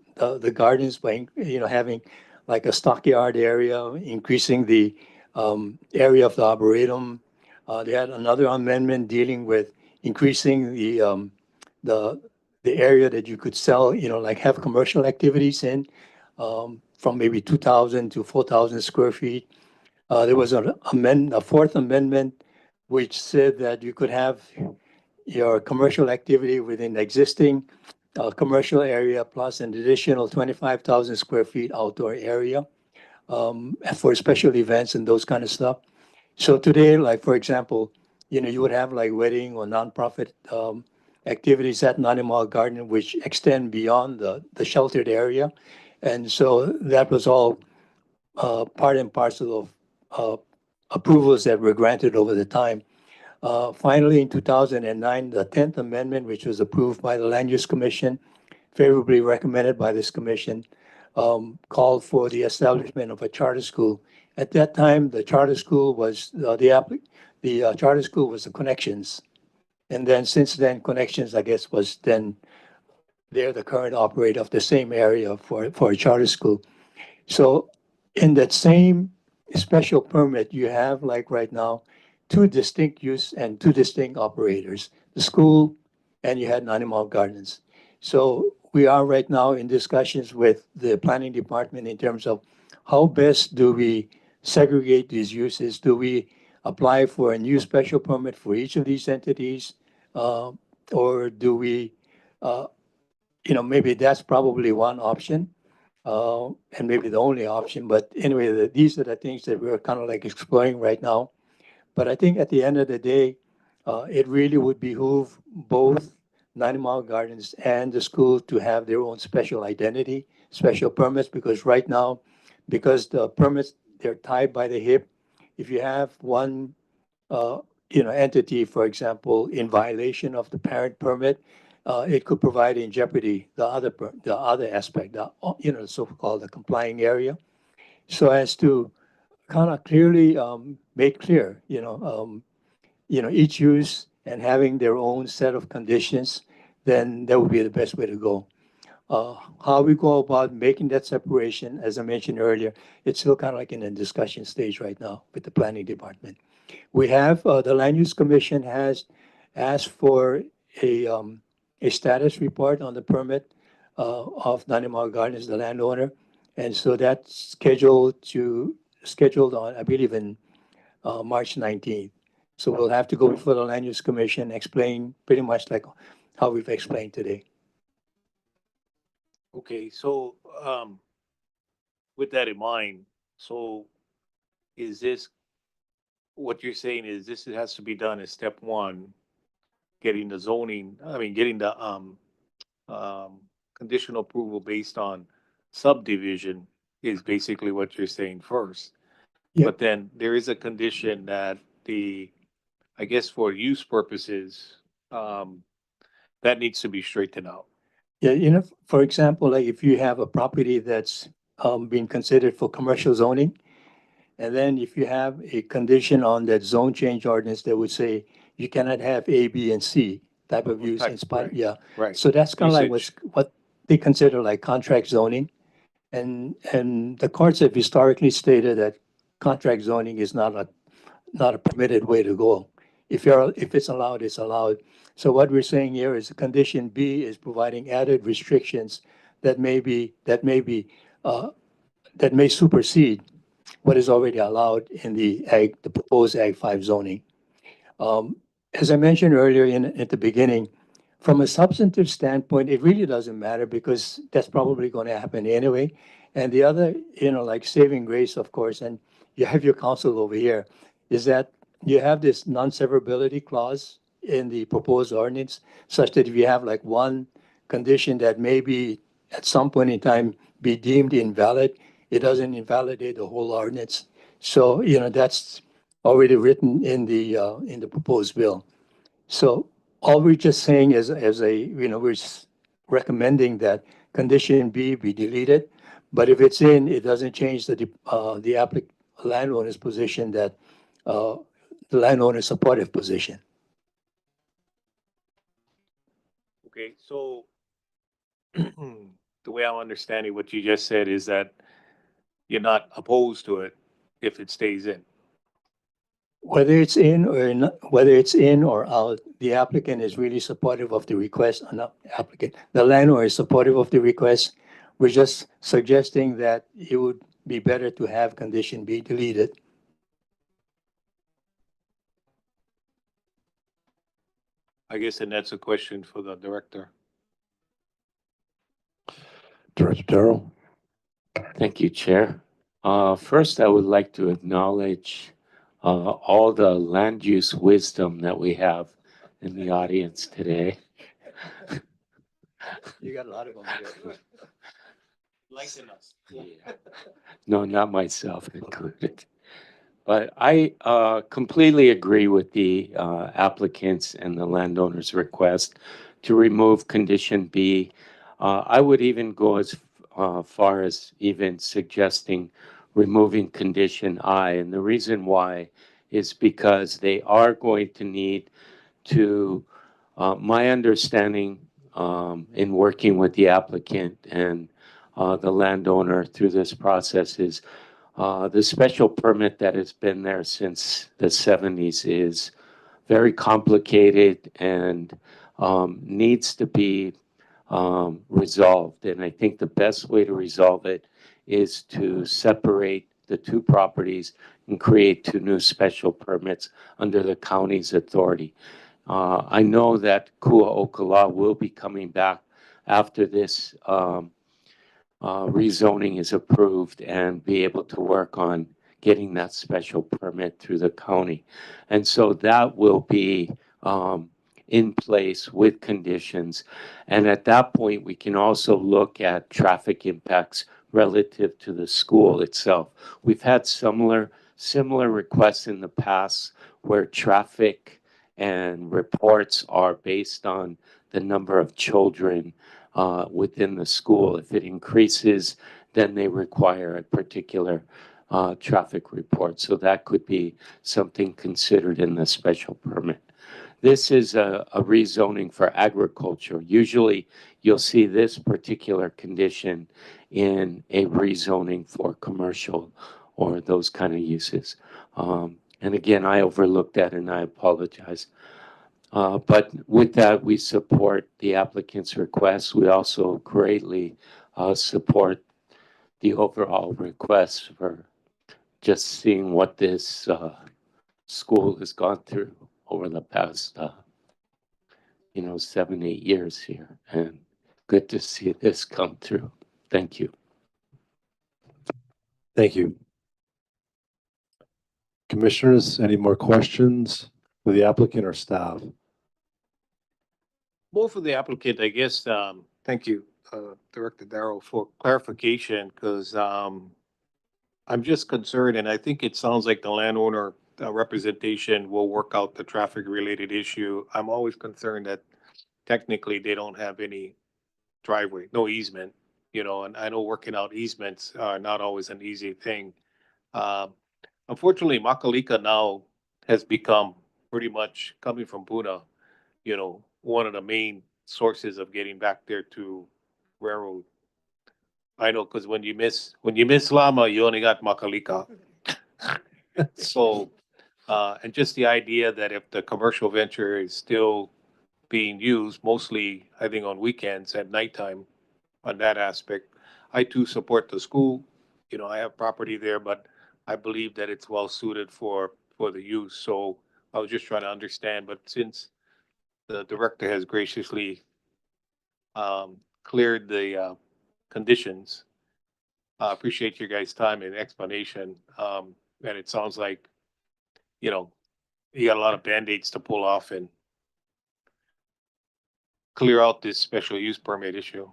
S13: gardens by, having like a stockyard area, increasing the area of the arboretum. They had another amendment dealing with increasing the area that you could sell, like have commercial activities in, from maybe 2,000 to 4,000 square feet. There was a fourth amendment, which said that you could have your commercial activity within the existing commercial area plus an additional 25,000 square feet outdoor area for special events and those kind of stuff. So today, like for example, you would have like wedding or nonprofit activities at Nani Mao Garden, which extend beyond the sheltered area. And so that was all part and parcel of approvals that were granted over the time. Finally, in 2009, the 10th Amendment, which was approved by the Land Use Commission, favorably recommended by this commission, called for the establishment of a charter school. At that time, the charter school was the charter school was the Connections. And then since then, Connections, I guess, was then they're the current operator of the same area for a charter school. So in that same special permit, you have like right now, two distinct use and two distinct operators, the school and you had Animal Gardens. So we are right now in discussions with the planning department in terms of how best do we segregate these uses? Do we apply for a new special permit for each of these entities? Or do we, maybe that's probably one option, and maybe the only option. But anyway, these are the things that we're kind of like exploring right now. But I think at the end of the day, it really would behoove both Mall Gardens and the school to have their own special identity, special permits, because right now, because the permits, they're tied by the hip. If you have one, entity, for example, in violation of the parent permit, it could provide in jeopardy the other aspect, the so-called the complying area. So as to kind of clearly make clear, each use and having their own set of conditions, then that would be the best way to go. How we go about making that separation, as I mentioned earlier, it's still kind of like in a discussion stage right now with the planning department. We have, the Land Use Commission has asked for a status report on the permit of Nanimar Gardens, the landowner. And so that's scheduled on, I believe, in March 19th. So we'll have to go before the Land Use Commission, explain pretty much like how we've explained today.
S10: Okay, so with that in mind, so is this what you're saying is this has to be done as step one, getting the zoning, getting the conditional approval based on subdivision is basically what you're saying first.
S13: Yep.
S10: But then there is a condition that I guess for use purposes, that needs to be straightened out.
S13: Yeah, for example, like if you have a property that's being considered for commercial zoning, and then if you have a condition on that zone change ordinance that would say you cannot have A, B, and C type of use in spite,
S10: right.
S13: yeah.
S10: Right.
S13: So that's kind of like
S10: Usage.
S13: what they consider like contract zoning. And the courts have historically stated that contract zoning is not a permitted way to go. If it's allowed, it's allowed. So what we're saying here is condition B is providing added restrictions that may supersede what is already allowed in the proposed Ag 5 zoning. As I mentioned earlier at the beginning, from a substantive standpoint, it really doesn't matter because that's probably going to happen anyway. And the other, like saving grace, of course, and you have your counsel over here, is that you have this non-severability clause in the proposed ordinance, such that if you have like one condition that maybe at some point in time be deemed invalid, it doesn't invalidate the whole ordinance. So, that's already written in the proposed bill. So all we're just saying is, we're recommending that condition B be deleted. But if it's in, it doesn't change the landowner's position that the landowner's supportive position.
S10: Okay, so the way I'm understanding what you just said is that you're not opposed to it if it stays in.
S13: Whether it's in or not, whether it's in or out, the applicant is really supportive of the request, not applicant. The landowner is supportive of the request. We're just suggesting that it would be better to have condition B deleted.
S10: I guess, and that's a question for the director.
S1: Director Darrow.
S3: Thank you, Chair. First, I would like to acknowledge all the land use wisdom that we have in the audience today.
S13: You got a lot of them here.
S10: Lighten us.
S3: Yeah. No, not myself included. But I completely agree with the applicants and the landowner's request to remove condition B. I would even go as far as even suggesting removing condition I. And the reason why is because they are going to need to, my understanding in working with the applicant and the landowner through this process is the special permit that has been there since the 70s is very complicated and needs to be resolved. And I think the best way to resolve it is to separate the two properties and create two new special permits under the county's authority. I know that Kua Okala will be coming back after this rezoning is approved and be able to work on getting that special permit through the county. And so that will be in place with conditions. And at that point, we can also look at traffic impacts relative to the school itself. We've had similar requests in the past where traffic and reports are based on the number of children within the school. If it increases, then they require a particular traffic report. So that could be something considered in the special permit. This is a rezoning for agriculture. Usually you'll see this particular condition in a rezoning for commercial or those kind of uses. And again, I overlooked that and I apologize. But with that, we support the applicant's request. We also greatly support the overall request for just seeing what this school has gone through over the past, 7, 8 years here. And good to see this come through. Thank you.
S1: Thank you. Commissioners, any more questions for the applicant or staff?
S10: More for the applicant, I guess. Thank you, Director Darrow, for clarification, because I'm just concerned, and I think it sounds like the landowner representation will work out the traffic-related issue. I'm always concerned that technically they don't have any driveway, no easement, and I know working out easements are not always an easy thing. Unfortunately, Makalika now has become pretty much coming from Puna, one of the main sources of getting back there to railroad. I know, because when you miss Lama, you only got Makalika. So, and just the idea that if the commercial venture is still being used, mostly I think on weekends at nighttime, on that aspect, I too support the school. I have property there, but I believe that it's well suited for the use. So I was just trying to understand, but since the director has graciously cleared the conditions, I appreciate your guys' time and explanation. And it sounds like, you got a lot of Band-Aids to pull off and clear out this special use permit issue.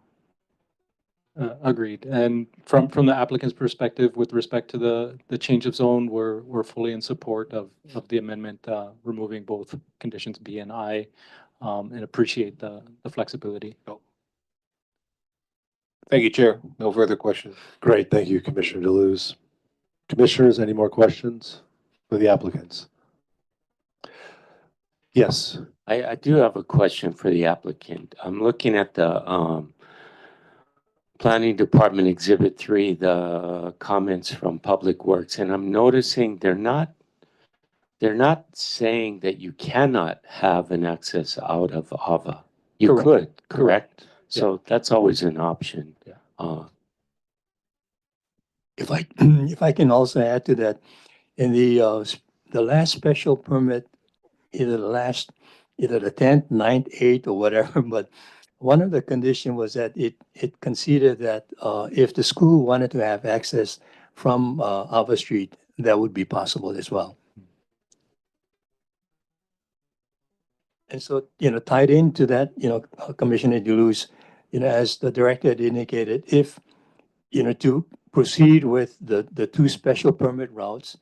S9: Agreed. And from the applicant's perspective, with respect to the change of zone, we're fully in support of the amendment, removing both conditions B and I, and appreciate the flexibility.
S10: Thank you, Chair. No further questions.
S1: Great, thank you, Commissioner Deleuze. Commissioners, any more questions for the applicants? Yes.
S3: I do have a question for the applicant. I'm looking at the Planning Department Exhibit 3, the comments from Public Works, and I'm noticing they're not saying that you cannot have an access out of AVA. You could, correct? So that's always an option.
S1: Yeah.
S13: If I can also add to that, in the last special permit, either the 10th, 9th, 8th, or whatever, but one of the conditions was that it conceded that if the school wanted to have access from Ava Street, that would be possible as well. And so, tied into that, Commissioner Deleuze, as the director had indicated, if, to proceed with the two special permit routes,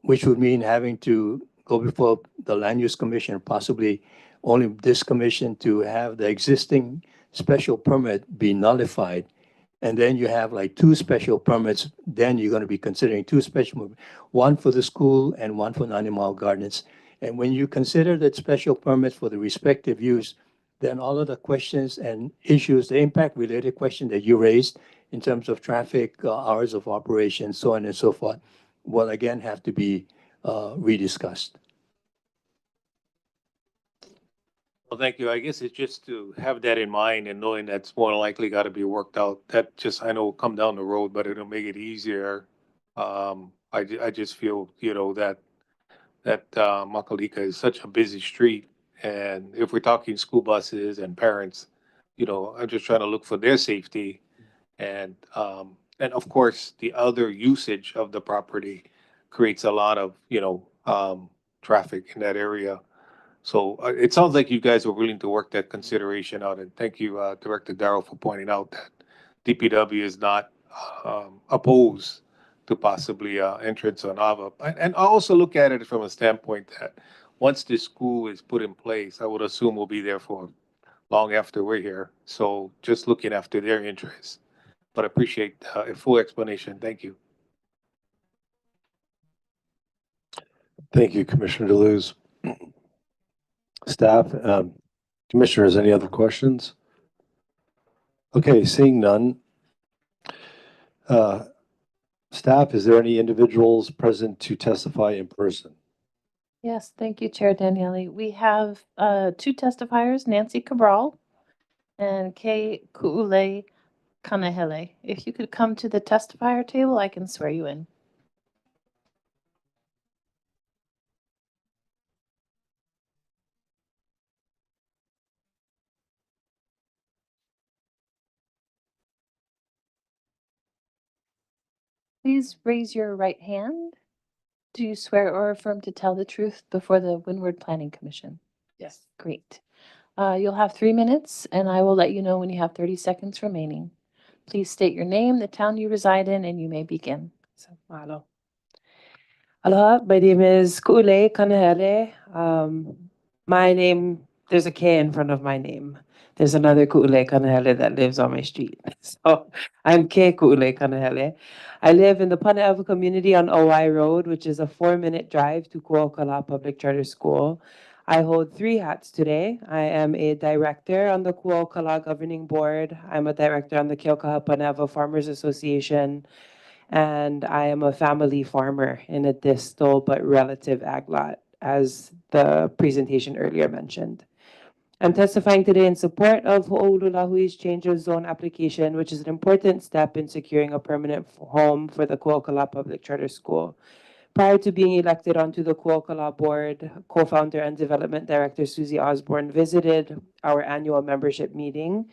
S13: which would mean having to go before the Land Use Commission, possibly only this commission, to have the existing special permit be nullified, and then you have like two special permits, then you're going to be considering two special, one for the school and one for non-animal gardens. And when you consider that special permits for the respective use, then all of the questions and issues, the impact-related question that you raised in terms of traffic, hours of operation, so on and so forth, will again have to be rediscussed.
S10: Well, thank you. I guess it's just to have that in mind and knowing that's more than likely got to be worked out. That just, I know will come down the road, but it'll make it easier. I just feel, that Makalika is such a busy street. And if we're talking school buses and parents, I'm just trying to look for their safety. And of course, the other usage of the property creates a lot of, traffic in that area. So it sounds like you guys are willing to work that consideration out. And thank you, Director Darrow, for pointing out that DPW is not opposed to possibly entrance on AVA. And I also look at it from a standpoint that once this school is put in place, I would assume we'll be there for long after we're here. So just looking after their interests. But I appreciate a full explanation. Thank you.
S1: Thank you, Commissioner Deleuze. Staff, commissioners, any other questions? Okay, seeing none. Staff, is there any individuals present to testify in person?
S4: Yes, thank you, Chair Daniele. We have two testifiers, Nancy Cabral and Kay Kuule Kanahele. If you could come to the testifier table, I can swear you in. Please raise your right hand. Do you swear or affirm to tell the truth before the Windward Planning Commission? Yes. Great. You'll have 3 minutes, and I will let you know when you have 30 seconds remaining. Please state your name, the town you reside in, and you may begin.
S12: So, mahalo. Aloha, my name is Ku'ule Kanahele. My name, there's a K in front of my name. There's another Ku'ule Kanahele that lives on my street. So I'm K Ku'ule Kanahele. I live in the Pane'ewa community on OI Road, which is a 4-minute drive to Kuokala Public Charter School. I hold 3 hats today. I am a director on the Kuokala Governing Board. I'm a director on the Keaukaha Pane'ewa Farmers Association. And I am a family farmer in a distal but relative ag lot, as the presentation earlier mentioned. I'm testifying today in support of Ho'olulahui's change of zone application, which is an important step in securing a permanent home for the Kuokala Public Charter School. Prior to being elected onto the Kuokala board, co-founder and development director Susie Osborne visited our annual membership meeting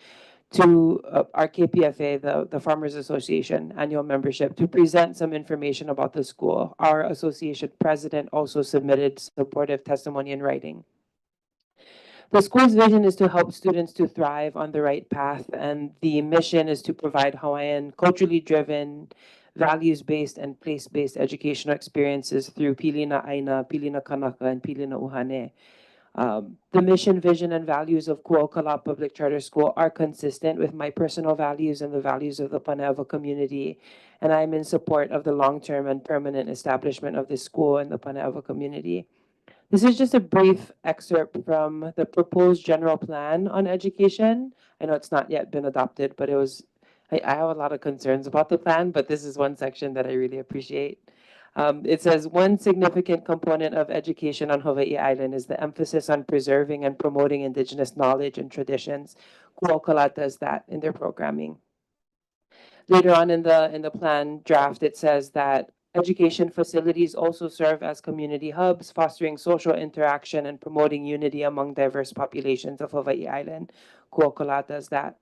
S12: to our KPFA, the Farmers Association annual membership, to present some information about the school. Our association president also submitted supportive testimony in writing. The school's vision is to help students to thrive on the right path, and the mission is to provide Hawaiian, culturally driven, values-based, and place-based educational experiences through Pilina Aina, Pilina Kanaka, and Pilina Uhane. The mission, vision, and values of Kuokala Public Charter School are consistent with my personal values and the values of the Pane'ewa community, and I'm in support of the long-term and permanent establishment of this school in the Pane'ewa community. This is just a brief excerpt from the proposed general plan on education. I know it's not yet been adopted, but I have a lot of concerns about the plan, but this is one section that I really appreciate. It says, one significant component of education on Hawaii Island is the emphasis on preserving and promoting indigenous knowledge and traditions. Kuokala does that in their programming. Later on in the plan draft, it says that education facilities also serve as community hubs, fostering social interaction and promoting unity among diverse populations of Hawaii Island. Kuokala does that.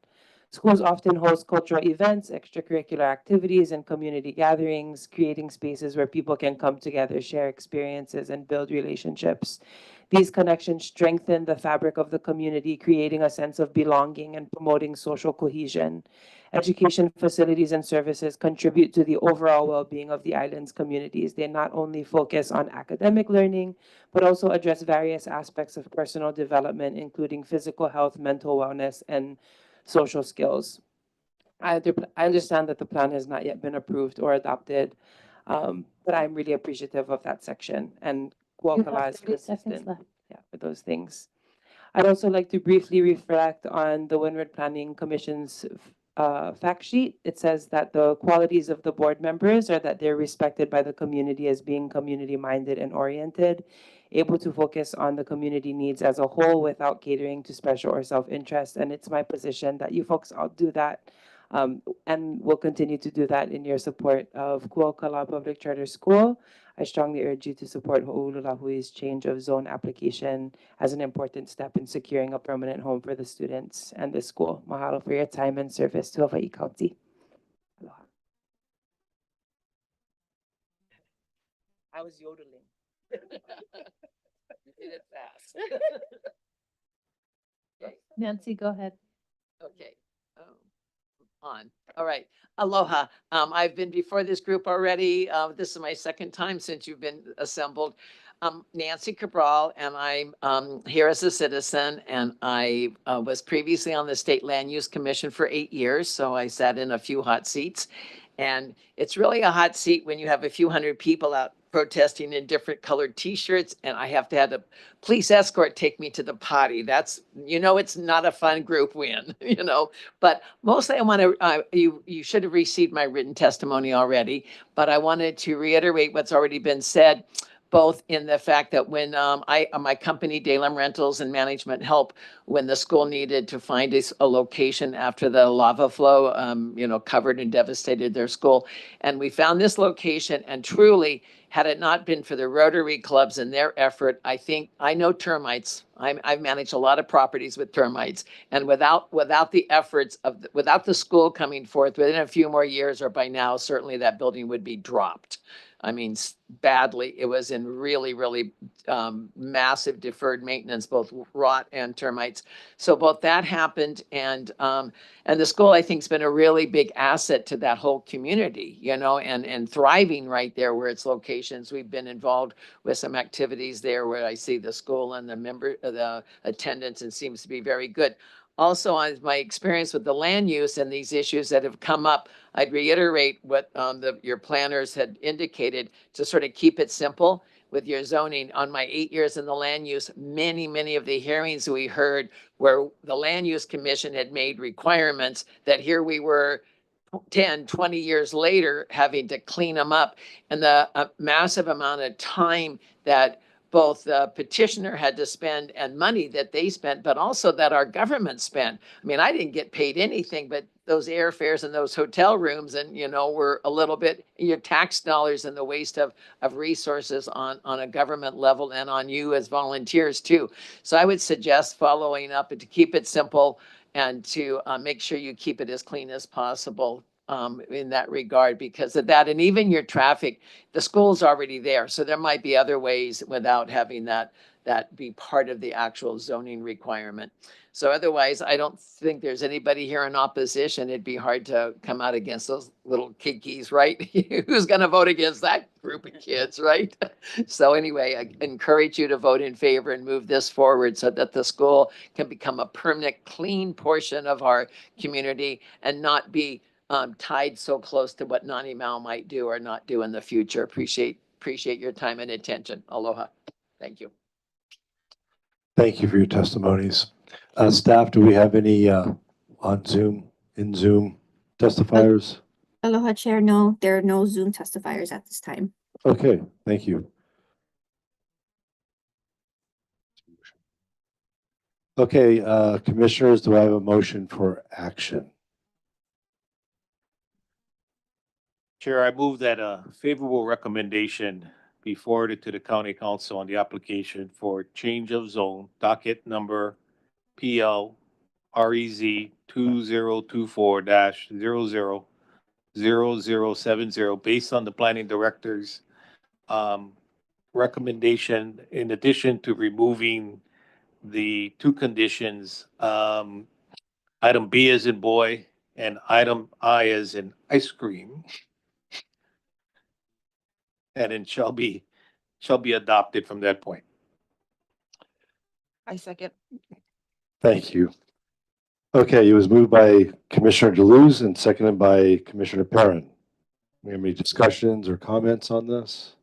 S12: Schools often host cultural events, extracurricular activities, and community gatherings, creating spaces where people can come together, share experiences, and build relationships. These connections strengthen the fabric of the community, creating a sense of belonging and promoting social cohesion. Education facilities and services contribute to the overall well-being of the island's communities. They not only focus on academic learning, but also address various aspects of personal development, including physical health, mental wellness, and
S14: social skills. I understand that the plan has not yet been approved or adopted, but I'm really appreciative of that section, and
S4: You have
S14: Kuokala is
S4: 30 seconds
S14: consistent,
S4: left.
S14: yeah, for those things. I'd also like to briefly reflect on the Windward Planning Commission's fact sheet. It says that the qualities of the board members are that they're respected by the community as being community-minded and oriented, able to focus on the community needs as a whole without catering to special or self-interest. And it's my position that you folks all do that, and will continue to do that in your support of Kuokala Public Charter School. I strongly urge you to support Ho'olulahui's change of zone application as an important step in securing a permanent home for the students and the school. Mahalo for your time and service to Hawaii County. Aloha. I was yodeling. You did it fast.
S4: Nancy, go ahead.
S15: Okay. On. All right. Aloha. I've been before this group already. This is my second time since you've been assembled. Nancy Cabral, and I'm here as a citizen, and I was previously on the State Land Use Commission for 8 years, so I sat in a few hot seats. And it's really a hot seat when you have a few hundred people out protesting in different colored T-shirts, and I have to have the police escort take me to the potty. That's, it's not a fun group win, But mostly I want to, you should have received my written testimony already, but I wanted to reiterate what's already been said, both in the fact that when my company, Dalem Rentals and Management Help, when the school needed to find a location after the lava flow, covered and devastated their school. And we found this location, and truly, had it not been for the Rotary clubs and their effort, I know termites. I've managed a lot of properties with termites, and without the efforts without the school coming forth, within a few more years, or by now, certainly that building would be dropped. I mean, badly. It was in really, really massive deferred maintenance, both rot and termites. So both that happened, and the school, I think, has been a really big asset to that whole community, and thriving right there where its locations. We've been involved with some activities there where I see the school and the attendance, and seems to be very good. Also, on my experience with the land use and these issues that have come up, I'd reiterate what your planners had indicated, to sort of keep it simple with your zoning. On my 8 years in the land use, many of the hearings we heard where the Land Use Commission had made requirements that here we were 10, 20 years later having to clean them up, and the massive amount of time that both the petitioner had to spend and money that they spent, but also that our government spent. I mean, I didn't get paid anything, but those airfares and those hotel rooms, and were a little bit your tax dollars and the waste of resources on a government level, and on you as volunteers too. So I would suggest following up and to keep it simple, and to make sure you keep it as clean as possible in that regard, because of that. And even your traffic, the school's already there, so there might be other ways without having that be part of the actual zoning requirement. So otherwise, I don't think there's anybody here in opposition. It'd be hard to come out against those little kikis, right? Who's going to vote against that group of kids, right? So anyway, I encourage you to vote in favor and move this forward so that the school can become a permanent, clean portion of our community, and not be tied so close to what Nani Mao might do or not do in the future. Appreciate your time and attention. Aloha. Thank you.
S1: Thank you for your testimonies. Staff, do we have any in Zoom testifiers?
S7: Aloha Chair, no, there are no Zoom testifiers at this time.
S1: Okay, thank you. Okay, commissioners, do I have a motion for action?
S10: Chair, I move that a favorable recommendation be forwarded to the county council on the application for change of zone, docket number PL REZ 2024-000070, based on the planning director's recommendation, in addition to removing the two conditions, item B as in boy and item I as in ice cream. And it shall be adopted from that point.
S2: I second.
S1: Thank you. Okay, it was moved by Commissioner Deleuze and seconded by Commissioner Perrin. We have any discussions or comments on this?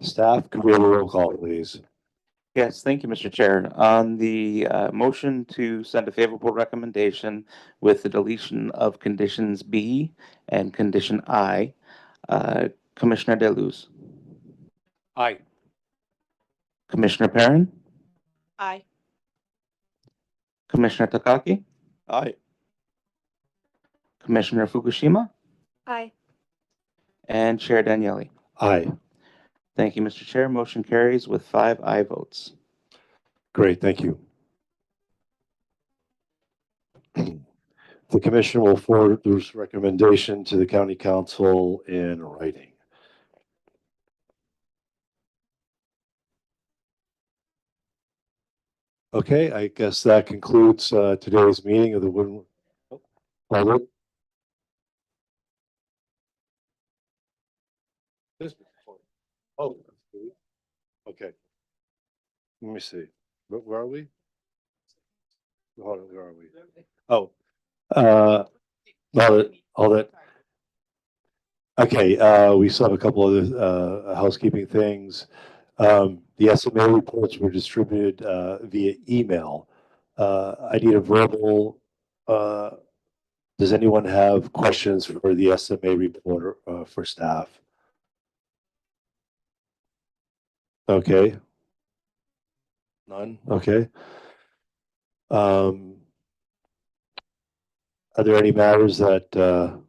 S1: Staff, could we have a roll call, please?
S11: Yes, thank you, Mr. Chair. On the motion to send a favorable recommendation with the deletion of conditions B and condition I, Commissioner Deleuze,
S10: Aye.
S11: Commissioner Perrin,
S2: Aye.
S11: Commissioner Takaki,
S10: Aye.
S11: Commissioner Fukushima,
S2: Aye.
S11: and Chair Daniele.
S1: Aye.
S11: Thank you, Mr. Chair. Motion carries with 5 aye votes.
S1: Great, thank you. The commission will forward this recommendation to the county council in writing. Okay, I guess that concludes today's meeting of the Windward. Oh, okay. Let me see. Where are we? Hold on, where are we? Oh, all that. Okay, we still have a couple of housekeeping things. The SMA reports were distributed via email. I need a verbal. Does anyone have questions for the SMA report for staff? Okay. None. Okay. Are there any matters that the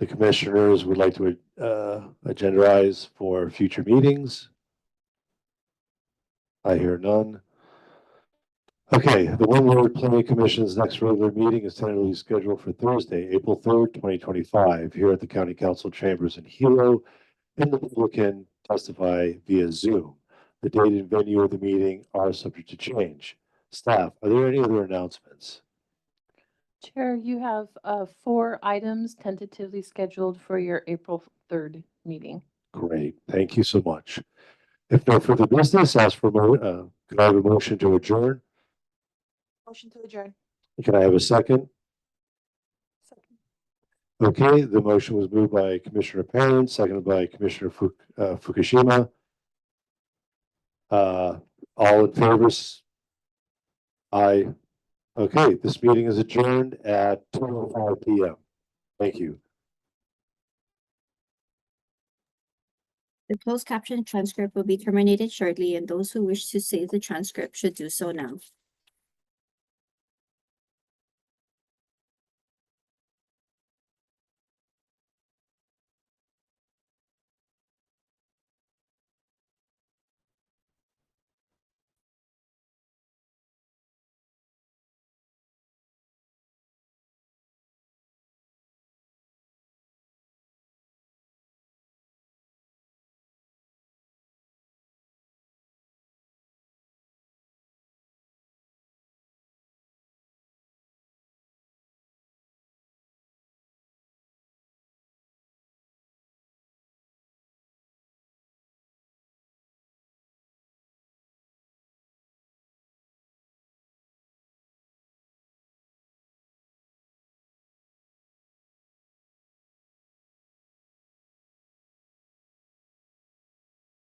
S1: commissioners would like to agendarize for future meetings? I hear none. Okay, the Windward Planning Commission's next regular meeting is tentatively scheduled for Thursday, April 3rd, 2025, here at the County Council Chambers in Hilo, and the public can testify via Zoom. The date and venue of the meeting are subject to change. Staff, are there any other announcements?
S4: Chair, you have 4 items tentatively scheduled for your April 3rd meeting.
S1: Great, thank you so much. If no further business, ask for could I have a motion to adjourn?
S2: Motion to adjourn.
S1: Can I have a second? Okay, the motion was moved by Commissioner Perrin, seconded by Commissioner Fukushima. All in favor? Aye. Okay, this meeting is adjourned at 2:05 p.m. Thank you.
S7: The closed caption transcript will be terminated shortly, and those who wish to save the transcript should do so now.